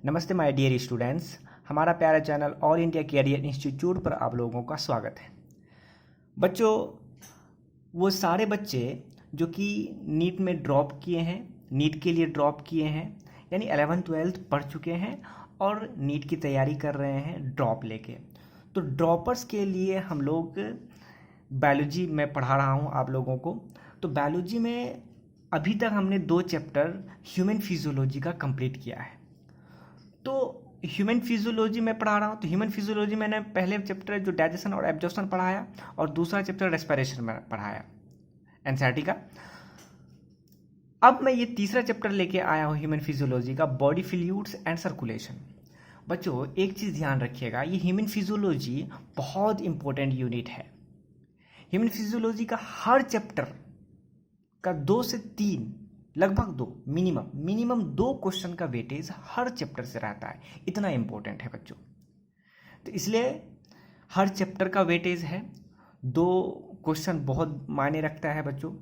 नमस्ते my dear students. हमारा प्यारा channel All India Career Institute पर आप लोगों का स्वागत है। बच्चों, वो सारे बच्चे जो कि नीट में ड्रॉप किए हैं, नीट के लिए ड्रॉप किए हैं, यानी 11th-12th पढ़ चुके हैं और नीट की तैयारी कर रहे हैं ड्रॉप लेके, तो ड्रॉपर्स के लिए हम लोग बायोलॉजी में पढ़ा रहा हूँ आप लोगों को। तो बायोलॉजी में अभी तक हमने 2 चैप्टर ह्यूमन फिजियोलॉजी का कंप्लीट किया है। तो ह्यूमन फिजियोलॉजी में पढ़ा रहा हूँ, तो ह्यूमन फिजियोलॉजी मैंने पहले चैप्टर जो डाइजेशन और एब्जॉर्प्शन पढ़ाया और दूसरा चैप्टर रेस्पिरेशन में पढ़ाया एनसीईआरटी का। अब मैं ये तीसरा चैप्टर लेके आया हूँ ह्यूमन फिजियोलॉजी का, बॉडी फ्लूइड्स एंड सर्कुलेशन। बच्चों, एक चीज़ ध्यान रखिएगा, ये ह्यूमन फिजियोलॉजी बहुत इंपॉर्टेंट यूनिट है। ह्यूमन फिजियोलॉजी का हर चैप्टर का 2 से 3 लगभग 2 मिनिमम 2 क्वेश्चन का वेटेज हर चैप्टर से रहता है। इतना इंपॉर्टेंट है बच्चों। तो इसलिए हर चैप्टर का वेटेज है, 2 क्वेश्चन बहुत मायने रखता है बच्चों,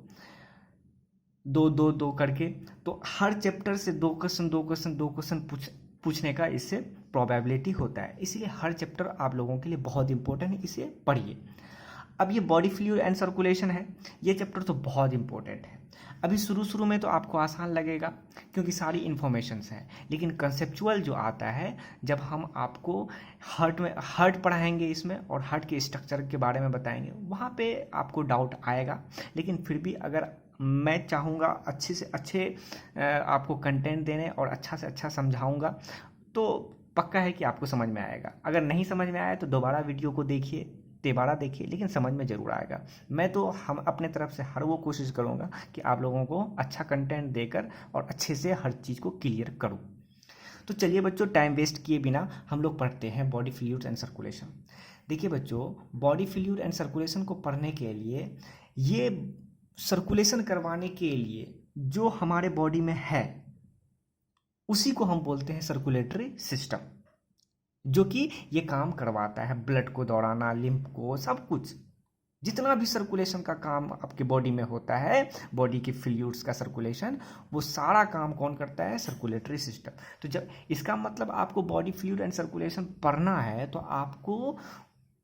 2 करके। तो हर चैप्टर से 2 क्वेश्चन पूछने का इससे प्रोबेबिलिटी होता है। इसलिए हर चैप्टर आप लोगों के लिए बहुत इंपॉर्टेंट है, इसे पढ़िए। अब ये बॉडी फ्लूइड एंड सर्कुलेशन है, ये चैप्टर तो बहुत इंपॉर्टेंट है। अभी शुरू में तो आपको आसान लगेगा क्योंकि सारी इन्फॉर्मेशंस हैं, लेकिन कंसेप्चुअल जो आता है जब हम आपको हार्ट पढ़ाएंगे इसमें और हार्ट के स्ट्रक्चर के बारे में बताएंगे, वहाँ पे आपको डाउट आएगा। लेकिन फिर भी अगर मैं चाहूँगा अच्छे से अच्छे आपको कंटेंट देने और अच्छा से अच्छा समझाऊँगा तो पक्का है कि आपको समझ में आएगा। अगर नहीं समझ में आया तो दोबारा वीडियो को देखिए, दोबारा देखिए, लेकिन समझ में ज़रूर आएगा। मैं तो हम अपने तरफ से हर वो कोशिश करूँगा कि आप लोगों को अच्छा कंटेंट देकर और अच्छे से हर चीज़ को क्लियर करूँ। तो चलिए बच्चों, टाइम वेस्ट किए बिना हम लोग पढ़ते हैं बॉडी फ्लूइड्स एंड सर्कुलेशन। देखिए बच्चों, बॉडी फ्लूइड एंड सर्कुलेशन को पढ़ने के लिए, ये सर्कुलेशन करवाने के लिए जो हमारे बॉडी में है उसी को हम बोलते हैं सर्कुलेटरी सिस्टम, जो कि ये काम करवाता है ब्लड को दौड़ाना, लिम्फ को, सब कुछ जितना भी सर्कुलेशन का काम आपके बॉडी में होता है, बॉडी के फ्लूइड्स का सर्कुलेशन, वो सारा काम कौन करता है? Circulatory system. तो जब इसका मतलब आपको बॉडी फ्लूइड एंड सर्कुलेशन पढ़ना है तो आपको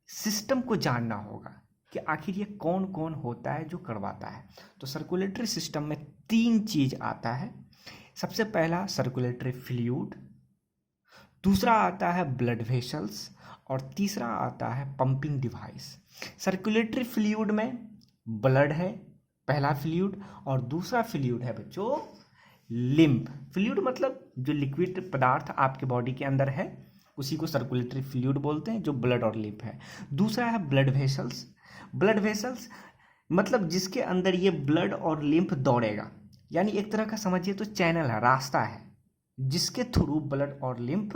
सिस्टम को जानना होगा कि आखिर ये कौन कौन होता है जो करवाता है। तो सर्कुलेटरी सिस्टम में 3 चीज आता है। सबसे पहला सर्कुलेटरी फ्लूइड, दूसरा आता है ब्लड वेसल्स और तीसरा आता है पंपिंग डिवाइस। सर्कुलेटरी फ्लूइड में ब्लड है पहला फ्लूइड, और दूसरा फ्लूइड है बच्चों लिम्फ। फ्लूइड मतलब जो लिक्विड पदार्थ आपके बॉडी के अंदर है उसी को सर्कुलेटरी फ्लूइड बोलते हैं, जो ब्लड और लिम्फ है। दूसरा है ब्लड वेसल्स। ब्लड वेसल्स मतलब जिसके अंदर ये ब्लड और लिम्फ दौड़ेगा, यानी एक तरह का समझिए तो चैनल है, रास्ता है जिसके थ्रू ब्लड और लिम्फ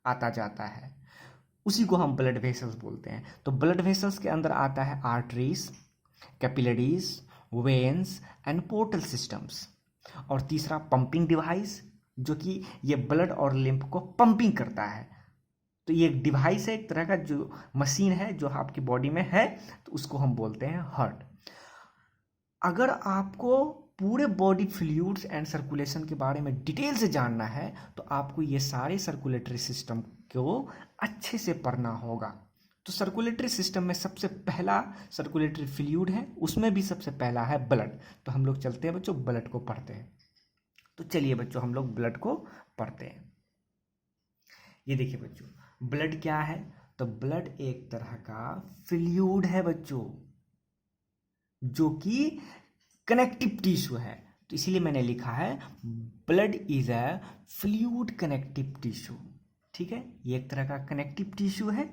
आता जाता है, उसी को हम ब्लड वेसल्स बोलते हैं। तो ब्लड वेसल्स के अंदर आता है arteries, capillaries, veins and portal systems. और तीसरा पंपिंग डिवाइस, जो कि ये ब्लड और लिम्फ को पंपिंग करता है। तो ये एक डिवाइस है, एक तरह का जो मशीन है जो आपकी बॉडी में है, तो उसको हम बोलते हैं हार्ट। अगर आपको पूरे बॉडी फ्लूइड्स एंड सर्कुलेशन के बारे में डिटेल से जानना है तो आपको ये सारे सर्कुलेटरी सिस्टम को अच्छे से पढ़ना होगा। तो सर्कुलेटरी सिस्टम में सबसे पहला सर्कुलेटरी फ्लूइड है, उसमें भी सबसे पहला है ब्लड। तो हम लोग चलते हैं बच्चों, ब्लड को पढ़ते हैं। तो चलिए बच्चों, हम लोग ब्लड को पढ़ते हैं। ये देखिए बच्चों, ब्लड क्या है? तो ब्लड एक तरह का फ्लूइड है बच्चों, जो कि कनेक्टिव टिश्यू है। तो इसीलिए मैंने लिखा है blood is a fluid connective tissue. ठीक है, ये एक तरह का कनेक्टिव टिश्यू है,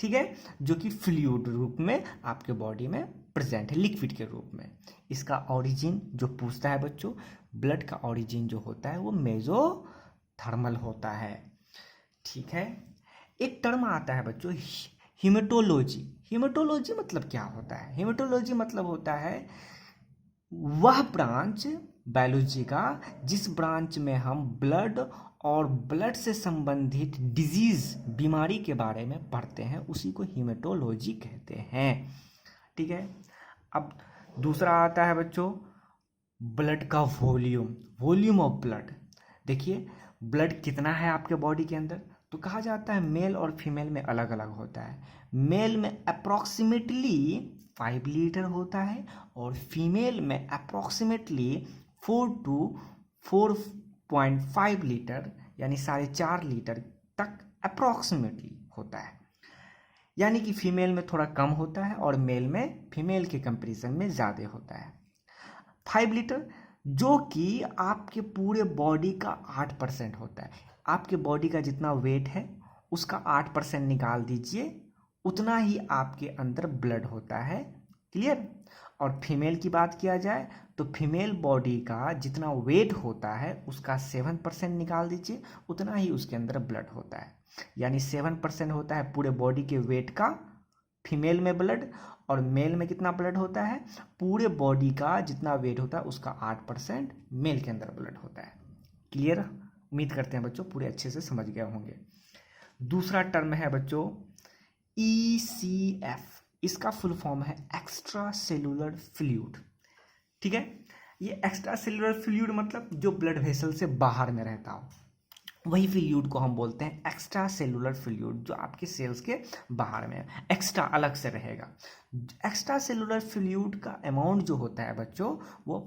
ठीक है, जो कि फ्लूइड रूप में आपके बॉडी में प्रेजेंट है, लिक्विड के रूप में। इसका ओरिजिन जो पूछता है बच्चों, ब्लड का ओरिजिन जो होता है वो मेसोथर्मल होता है। ठीक है, एक टर्म आता है बच्चों हीमेटोलॉजी। हीमेटोलॉजी मतलब क्या होता है? हीमेटोलॉजी मतलब होता है वह ब्रांच बायोलॉजी का जिस ब्रांच में हम ब्लड और ब्लड से संबंधित डिजीज, बीमारी के बारे में पढ़ते हैं, उसी को हीमेटोलॉजी कहते हैं। ठीक है, अब दूसरा आता है बच्चों ब्लड का वॉल्यूम, वॉल्यूम ऑफ ब्लड। देखिए, ब्लड कितना है आपके बॉडी के अंदर, तो कहा जाता है मेल और फीमेल में अलग अलग होता है। मेल में अप्रॉक्सीमेटली 5 लीटर होता है और फीमेल में अप्रॉक्सीमेटली 4 to 4.5 लीटर यानी 4.5 लीटर तक अप्रॉक्सीमेटली होता है। यानी कि फीमेल में थोड़ा कम होता है और मेल में फीमेल के कंपैरिजन में ज़्यादा होता है। 5 लीटर जो कि आपके पूरे बॉडी का 8% होता है। आपके बॉडी का जितना वेट है उसका 8% निकाल दीजिए, उतना ही आपके अंदर ब्लड होता है। क्लियर। और फीमेल की बात किया जाए तो फीमेल बॉडी का जितना वेट होता है उसका 7% निकाल दीजिए, उतना ही उसके अंदर ब्लड होता है। यानी 7% होता है पूरे बॉडी के वेट का फीमेल में ब्लड, और मेल में कितना ब्लड होता है, पूरे बॉडी का जितना वेट होता है उसका 8% मेल के अंदर ब्लड होता है। क्लियर। उम्मीद करते हैं बच्चों पूरे अच्छे से समझ गए होंगे। दूसरा टर्म है बच्चों ECF। इसका फुल फॉर्म है एक्स्ट्रा सेलुलर फ्लूइड। ठीक है। ये एक्स्ट्रा सेलुलर फ्लूइड मतलब जो ब्लड वेसल से बाहर में रहता हो, वही फ्लूइड को हम बोलते हैं एक्स्ट्रा सेलुलर फ्लूइड, जो आपके सेल्स के बाहर में एक्स्ट्रा अलग से रहेगा। एक्स्ट्रा सेलुलर फ्लूइड का अमाउंट जो होता है बच्चों वो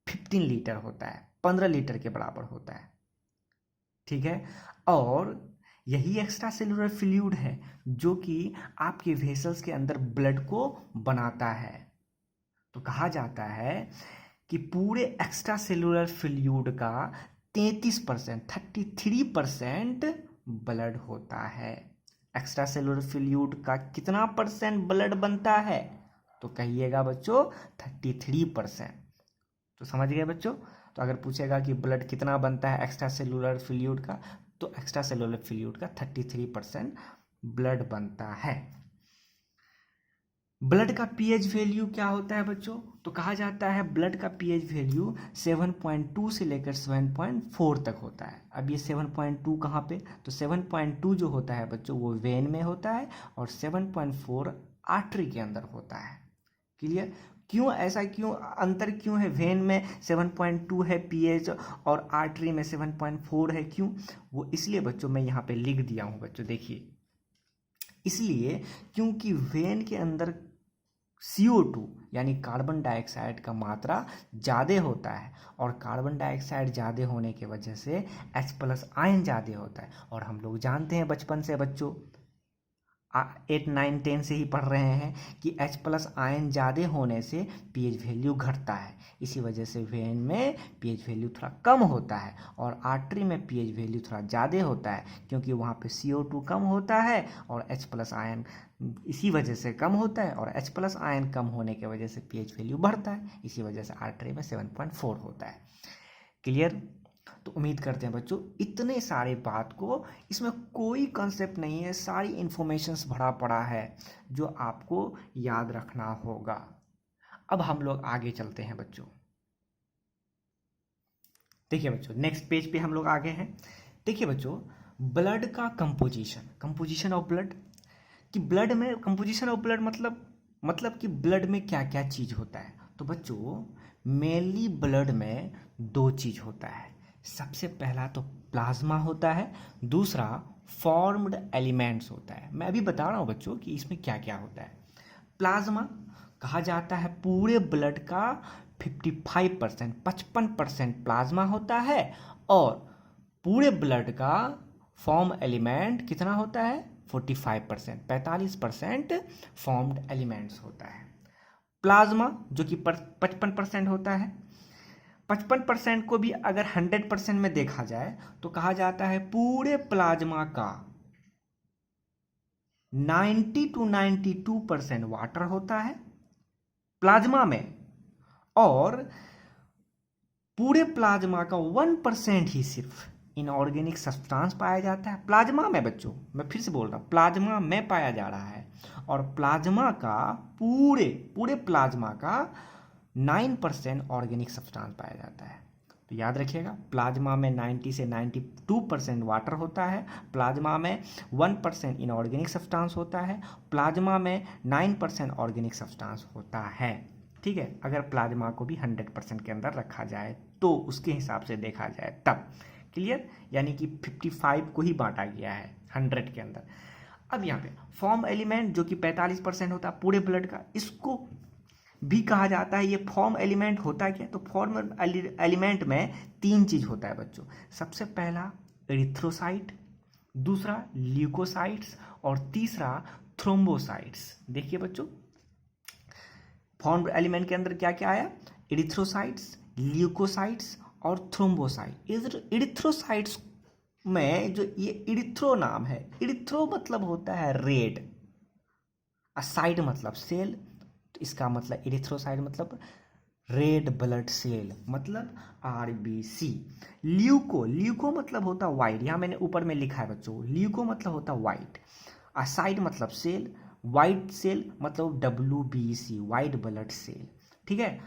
15 लीटर होता है, 15 लीटर के बराबर होता है। ठीक है। और यही एक्स्ट्रा सेलुलर फ्लूइड है जो कि आपके वेसल्स के अंदर ब्लड को बनाता है। तो कहा जाता है कि पूरे एक्स्ट्रा सेलुलर फ्लूइड का 33% ब्लड होता है। एक्स्ट्रा सेलुलर फ्लूइड का कितना परसेंट ब्लड बनता है, तो कहिएगा बच्चों 33%। तो समझ गए बच्चों। तो अगर पूछेगा कि ब्लड कितना बनता है एक्स्ट्रा सेलुलर फ्लूइड का, तो एक्स्ट्रा सेलुलर फ्लूइड का 33% ब्लड बनता है। ब्लड का पीएच वैल्यू क्या होता है बच्चों, तो कहा जाता है ब्लड का पीएच वैल्यू 7.2 से लेकर 7.4 तक होता है। अब ये 7.2 कहाँ पे, तो 7.2 जो होता है बच्चों वो वेन में होता है और 7.4 आर्टरी के अंदर होता है। क्लियर। क्यों ऐसा, क्यों अंतर क्यों है, वेन में 7.2 है पीएच और आर्टरी में 7.4 है, क्यों, वो इसलिए बच्चों मैं यहाँ पे लिख दिया हूँ बच्चों। देखिए इसलिए क्योंकि वेन के अंदर CO2 यानी कार्बन डाइऑक्साइड का मात्रा ज़्यादा होता है, और कार्बन डाइऑक्साइड ज़्यादा होने की वजह से H+ आयन ज़्यादा होता है। और हम लोग जानते हैं बचपन से बच्चों 8, 9, 10 से ही पढ़ रहे हैं कि H+ आयन ज़्यादा होने से पीएच वैल्यू घटता है। इसी वजह से वेन में पीएच वैल्यू थोड़ा कम होता है और आर्टरी में पीएच वैल्यू थोड़ा ज़्यादा होता है, क्योंकि वहाँ पे CO2 कम होता है और H+ आयन इसी वजह से कम होता है, और H+ आयन कम होने की वजह से पीएच वैल्यू बढ़ता है। इसी वजह से आर्टरी में 7.4 होता है। क्लियर। तो उम्मीद करते हैं बच्चों इतने सारे बात को, इसमें कोई कंसेप्ट नहीं है, सारी इंफॉर्मेशंस भरा पड़ा है जो आपको याद रखना होगा। अब हम लोग आगे चलते हैं बच्चों। देखिए बच्चों नेक्स्ट पेज पे हम लोग आगे हैं। देखिए बच्चों ब्लड का कंपोजिशन ऑफ ब्लड, कि ब्लड में कंपोजिशन ऑफ ब्लड मतलब कि ब्लड में क्या क्या चीज़ होता है। तो बच्चों मेनली ब्लड में 2 चीज़ होता है। सबसे पहला तो प्लाज्मा होता है, दूसरा फॉर्म्ड एलिमेंट्स होता है। मैं अभी बता रहा हूँ बच्चों कि इसमें क्या क्या होता है। प्लाज्मा कहा जाता है पूरे ब्लड का 55% प्लाज्मा होता है, और पूरे ब्लड का फॉर्म एलिमेंट कितना होता है 45% फॉर्म्ड एलिमेंट्स होता है। प्लाज्मा जो कि 55% होता है, 55% को भी अगर 100% में देखा जाए तो कहा जाता है पूरे प्लाज्मा का 90 to 92% वाटर होता है प्लाज्मा में, और पूरे प्लाज्मा का 1% ही सिर्फ इनऑर्गेनिक सब्सटेंस पाया जाता है प्लाज्मा में। बच्चों मैं फिर से बोल रहा हूँ प्लाज्मा में पाया जा रहा है, और प्लाज्मा का पूरे प्लाज्मा का 9% ऑर्गेनिक सब्सटेंस पाया जाता है। तो याद रखिएगा प्लाज्मा में 90 से 92% वाटर होता है, प्लाज्मा में 1% इनऑर्गेनिक सब्सटेंस होता है, प्लाज्मा में 9% ऑर्गेनिक सब्सटेंस होता है। ठीक है। अगर प्लाज्मा को भी 100% के अंदर रखा जाए तो उसके हिसाब से देखा जाए तब, क्लियर, यानी कि 55 को ही बांटा गया है 100 के अंदर। अब यहाँ पे फॉर्म एलिमेंट जो कि 45% होता है पूरे ब्लड का, इसको भी कहा जाता है। ये फॉर्म एलिमेंट होता क्या है, तो फॉर्म एलिमेंट में 3 चीज होता है बच्चों। सबसे पहला एरिथ्रोसाइट, दूसरा ल्यूकोसाइट्स और तीसरा थ्रोम्बोसाइट्स। देखिए बच्चों, फॉर्म एलिमेंट के अंदर क्या क्या आया, एरिथ्रोसाइट्स, ल्यूकोसाइट्स और थ्रोम्बोसाइट। एरिथ्रोसाइट्स में जो ये इरिथ्रो नाम है, इरिथ्रो मतलब होता है रेड, साइड मतलब सेल, तो इसका मतलब इरिथ्रोसाइट मतलब रेड ब्लड सेल, मतलब आरबीसी। ल्यूको मतलब होता है वाइट, यहाँ मैंने ऊपर में लिखा है बच्चों, ल्यूको मतलब होता है वाइट, साइड मतलब सेल, वाइट सेल मतलब डब्ल्यूबीसी वाइट ब्लड सेल, ठीक है।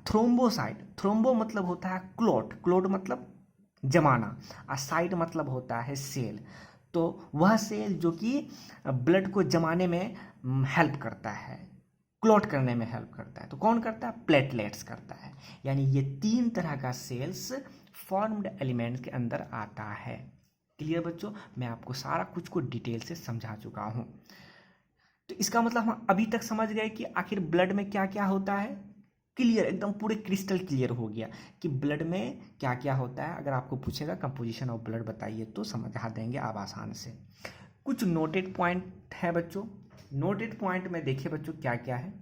थ्रोम्बोसाइट, थ्रोम्बो मतलब होता है क्लोट, क्लोट मतलब जमाना, साइट मतलब होता है सेल, तो वह सेल जो कि ब्लड को जमाने में हेल्प करता है, क्लॉट करने में हेल्प करता है। तो कौन करता है, प्लेटलेट्स करता है। यानी ये 3 तरह का सेल्स फॉर्म्ड एलिमेंट्स के अंदर आता है। क्लियर बच्चों, मैं आपको सारा कुछ को डिटेल से समझा चुका हूं। तो इसका मतलब हम अभी तक समझ गए कि आखिर ब्लड में क्या क्या होता है। क्लियर, एकदम पूरे क्रिस्टल क्लियर हो गया कि ब्लड में क्या क्या होता है। अगर आपको पूछेगा कंपोजिशन ऑफ ब्लड बताइए तो समझा देंगे आप आसान से। कुछ नोटेड पॉइंट है बच्चों, नोटेड पॉइंट में देखिए बच्चों क्या क्या है।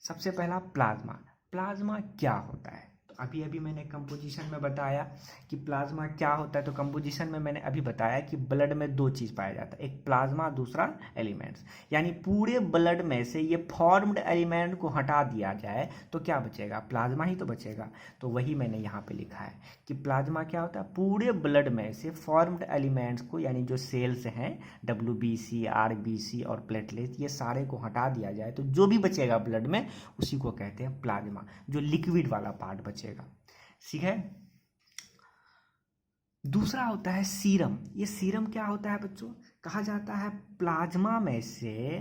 सबसे पहला प्लाज्मा, प्लाज्मा क्या होता है, तो अभी अभी मैंने कंपोजिशन में बताया कि प्लाज्मा क्या होता है। तो कंपोजिशन में मैंने अभी बताया कि ब्लड में 2 चीज़ पाया जाता है, एक प्लाज्मा दूसरा एलिमेंट्स। यानी पूरे ब्लड में से ये फॉर्म्ड एलिमेंट को हटा दिया जाए तो क्या बचेगा, प्लाज्मा ही तो बचेगा। तो वही मैंने यहाँ पे लिखा है कि प्लाज्मा क्या होता है, पूरे ब्लड में से फॉर्म्ड एलिमेंट्स को, यानी जो सेल्स हैं डब्ल्यूबीसी, आरबीसी और प्लेटलेट, ये सारे को हटा दिया जाए तो जो भी बचेगा ब्लड में उसी को कहते हैं प्लाज्मा, जो लिक्विड वाला पार्ट बचेगा। ठीक है। दूसरा होता है सीरम। ये सीरम क्या होता है बच्चों, कहा जाता है प्लाज्मा में से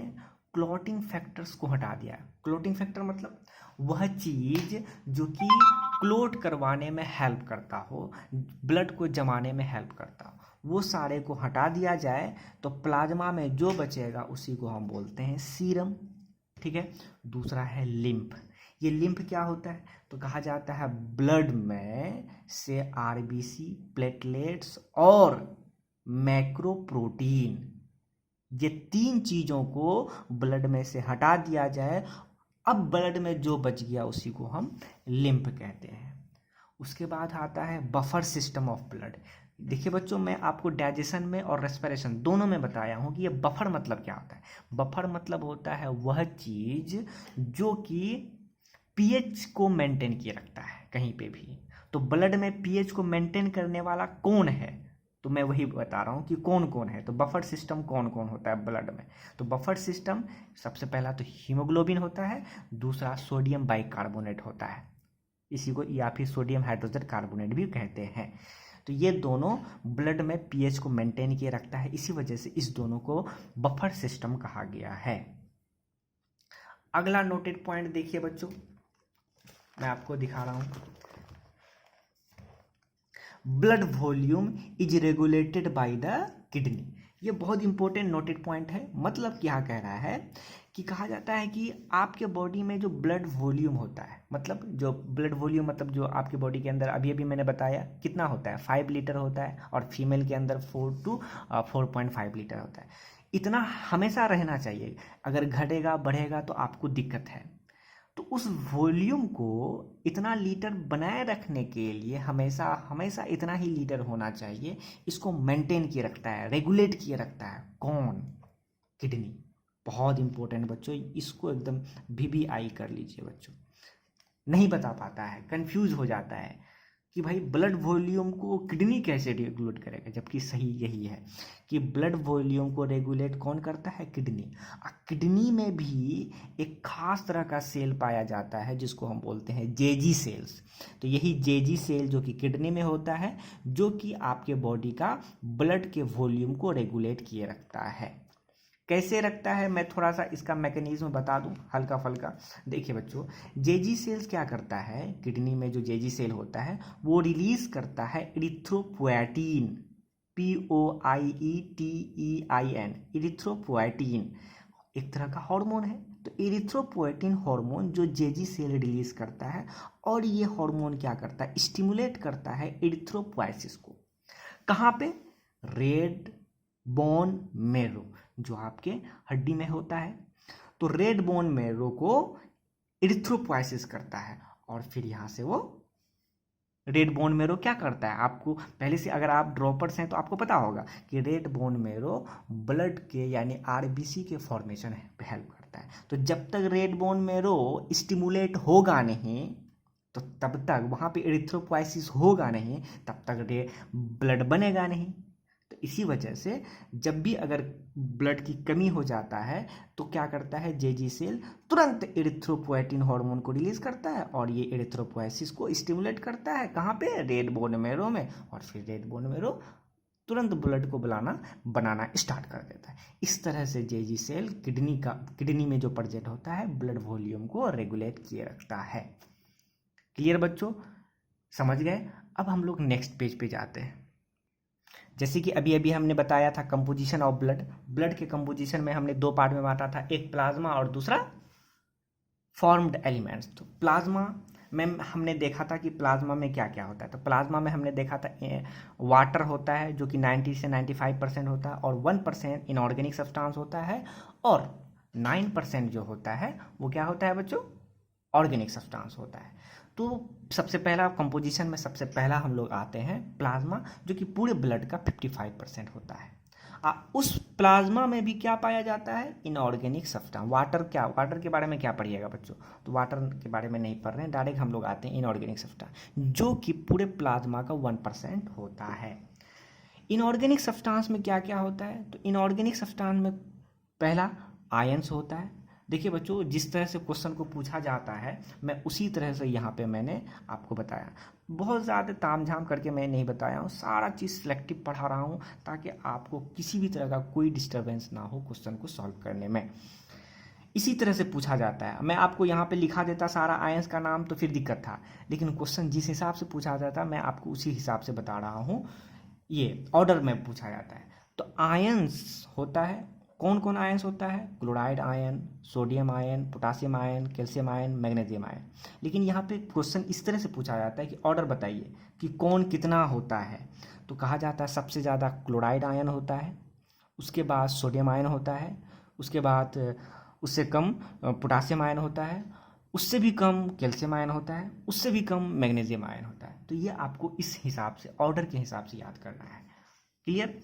क्लॉटिंग फैक्टर्स को हटा दिया। क्लॉटिंग फैक्टर मतलब वह चीज जो कि क्लोट करवाने में हेल्प करता हो, ब्लड को जमाने में हेल्प करता हो, वो सारे को हटा दिया जाए तो प्लाज्मा में जो बचेगा उसी को हम बोलते हैं सीरम। ठीक है। दूसरा है लिम्फ। ये लिम्फ क्या होता है, तो कहा जाता है ब्लड में से आरबीसी, प्लेटलेट्स और मैक्रोप्रोटीन, ये 3 चीजों को ब्लड में से हटा दिया जाए, अब ब्लड में जो बच गया उसी को हम लिम्फ कहते हैं। उसके बाद आता है बफर सिस्टम ऑफ ब्लड। देखिए बच्चों, मैं आपको डाइजेशन में और रेस्पिरेशन दोनों में बताया हूँ कि ये बफर मतलब क्या होता है। बफर मतलब होता है वह चीज जो कि पीएच को मेंटेन किए रखता है कहीं पे भी। तो ब्लड में पीएच को मेंटेन करने वाला कौन है, तो मैं वही बता रहा हूँ कि कौन कौन है। तो बफर सिस्टम कौन कौन होता है ब्लड में, तो बफर सिस्टम सबसे पहला तो हीमोग्लोबिन होता है, दूसरा सोडियम बाइकार्बोनेट होता है, इसी को या फिर सोडियम हाइड्रोजन कार्बोनेट भी कहते हैं। तो ये दोनों ब्लड में पीएच को मेंटेन किए रखता है, इसी वजह से इस दोनों को बफर सिस्टम कहा गया है। अगला नोटेड पॉइंट देखिए बच्चों, मैं आपको दिखा रहा हूं, blood volume is regulated by the kidney. ये बहुत इंपॉर्टेंट नोटेड पॉइंट है। मतलब क्या कह रहा है कि कहा जाता है कि आपके बॉडी में जो ब्लड वॉल्यूम होता है, मतलब जो ब्लड वॉल्यूम मतलब जो आपके बॉडी के अंदर अभी अभी मैंने बताया कितना होता है, 5 लीटर होता है, और फीमेल के अंदर 4 to 4.5 लीटर होता है। इतना हमेशा रहना चाहिए, अगर घटेगा बढ़ेगा तो आपको दिक्कत है। तो उस वॉल्यूम को इतना लीटर बनाए रखने के लिए हमेशा हमेशा इतना ही लीटर होना चाहिए। इसको मेंटेन किए रखता है, रेगुलेट किए रखता है कौन, किडनी। बहुत इंपॉर्टेंट बच्चों, इसको एकदम VVI कर लीजिए बच्चों। नहीं बता पाता है, कंफ्यूज हो जाता है कि भाई ब्लड वॉल्यूम को किडनी कैसे रेगुलेट करेगा, जबकि सही यही है कि ब्लड वॉल्यूम को रेगुलेट कौन करता है, किडनी। किडनी में भी एक खास तरह का सेल पाया जाता है जिसको हम बोलते हैं जेजी सेल्स। तो यही जेजी सेल जो कि किडनी में होता है, जो कि आपके बॉडी का ब्लड के वॉल्यूम को रेगुलेट किए रखता है। कैसे रखता है, मैं थोड़ा सा इसका मैकेनिज्म बता दूं हल्का फल्का। देखिए बच्चों, जेजी सेल्स क्या करता है, किडनी में जो जेजी सेल होता है वो रिलीज करता है इरिथ्रोपोएटिन, POIETEIN, इरिथ्रोपोएटिन एक तरह का हार्मोन है। तो इरिथ्रोपोएटिन हार्मोन जो जेजी सेल रिलीज करता है, और ये हार्मोन क्या करता है, स्टिमुलेट करता है इरिथ्रोपोएसिस को। कहाँ पे, रेड बोन मेरो, जो आपके हड्डी में होता है। तो रेड बोन मेरो को इरिथ्रोपोएसिस करता है, और फिर यहाँ से वो रेड बोन मेरो क्या करता है, आपको पहले से अगर आप ड्रॉपर्स हैं तो आपको पता होगा कि रेड बोन मेरो ब्लड के यानी आरबीसी के फॉर्मेशन हेल्प करता है। तो जब तक रेड बोन मेरो स्टिमुलेट होगा नहीं, तो तब तक वहाँ पे एरिथ्रोपोएसिस होगा नहीं, तब तक ब्लड बनेगा नहीं। तो इसी वजह से जब भी अगर ब्लड की कमी हो जाता है तो क्या करता है, जेजी सेल तुरंत एरिथ्रोपोएटिन हार्मोन को रिलीज करता है, और ये एरिथ्रोपोएसिस को स्टिमुलेट करता है कहाँ पे, रेड बोन मेरो में, और फिर रेड बोन मेरो तुरंत ब्लड को बनाना स्टार्ट कर देता है। इस तरह से जेजी सेल किडनी में जो प्रेजेंट होता है ब्लड वॉल्यूम को रेगुलेट किए रखता है। क्लियर बच्चों, समझ गए। अब हम लोग नेक्स्ट पेज पे जाते हैं। जैसे कि अभी अभी हमने बताया था कंपोजिशन ऑफ ब्लड के कंपोजिशन में हमने दो पार्ट में बांटा था, एक प्लाज्मा और दूसरा फॉर्म्ड एलिमेंट्स। तो प्लाज्मा में हमने देखा था कि प्लाज्मा में क्या क्या होता है। तो प्लाज्मा में हमने देखा था वाटर होता है जो कि 90 से 95% होता है, और 1% इनऑर्गेनिक सब्सटेंस होता है, और 9% जो होता है वो क्या होता है बच्चों, ऑर्गेनिक सब्सटेंस होता है। तो सबसे पहला कंपोजिशन में सबसे पहला हम लोग आते हैं प्लाज्मा, जो कि पूरे ब्लड का 55% होता है। उस प्लाज्मा में भी क्या पाया जाता है, इनऑर्गेनिक सब्सटेंस। वाटर के बारे में क्या पढ़िएगा बच्चों, तो वाटर के बारे में नहीं पढ़ रहे हैं, डायरेक्ट हम लोग आते हैं इनऑर्गेनिक सब्सटेंस, जो कि पूरे प्लाज्मा का 1% होता है। इनऑर्गेनिक सब्सटेंस में क्या क्या होता है, तो इनऑर्गेनिक सब्सटेंस में पहला आयंस होता है। देखिए बच्चों, जिस तरह से क्वेश्चन को पूछा जाता है मैं उसी तरह से यहाँ पे मैंने आपको बताया। बहुत ज़्यादा तामझाम करके मैं नहीं बताया हूँ, सारा चीज़ सिलेक्टिव पढ़ा रहा हूँ ताकि आपको किसी भी तरह का कोई डिस्टर्बेंस ना हो क्वेश्चन को सॉल्व करने में। इसी तरह से पूछा जाता है। मैं आपको यहाँ पे लिखा देता सारा आयंस का नाम तो फिर दिक्कत था, लेकिन क्वेश्चन जिस हिसाब से पूछा जाता है मैं आपको उसी हिसाब से बता रहा हूँ। ये ऑर्डर में पूछा जाता है। तो आयंस होता है, कौन कौन आयंस होता है, chloride ion, sodium ion, potassium ion, calcium ion, magnesium ion. लेकिन यहाँ पे क्वेश्चन इस तरह से पूछा जाता है कि ऑर्डर बताइए कि कौन कितना होता है। तो कहा जाता है सबसे ज़्यादा क्लोराइड आयन होता है, उसके बाद सोडियम आयन होता है, उसके बाद उससे कम पोटासियम आयन होता है, उससे भी कम कैल्शियम आयन होता है, उससे भी कम मैग्नीशियम आयन होता है। तो ये आपको इस हिसाब से ऑर्डर के हिसाब से याद करना है। क्लियर।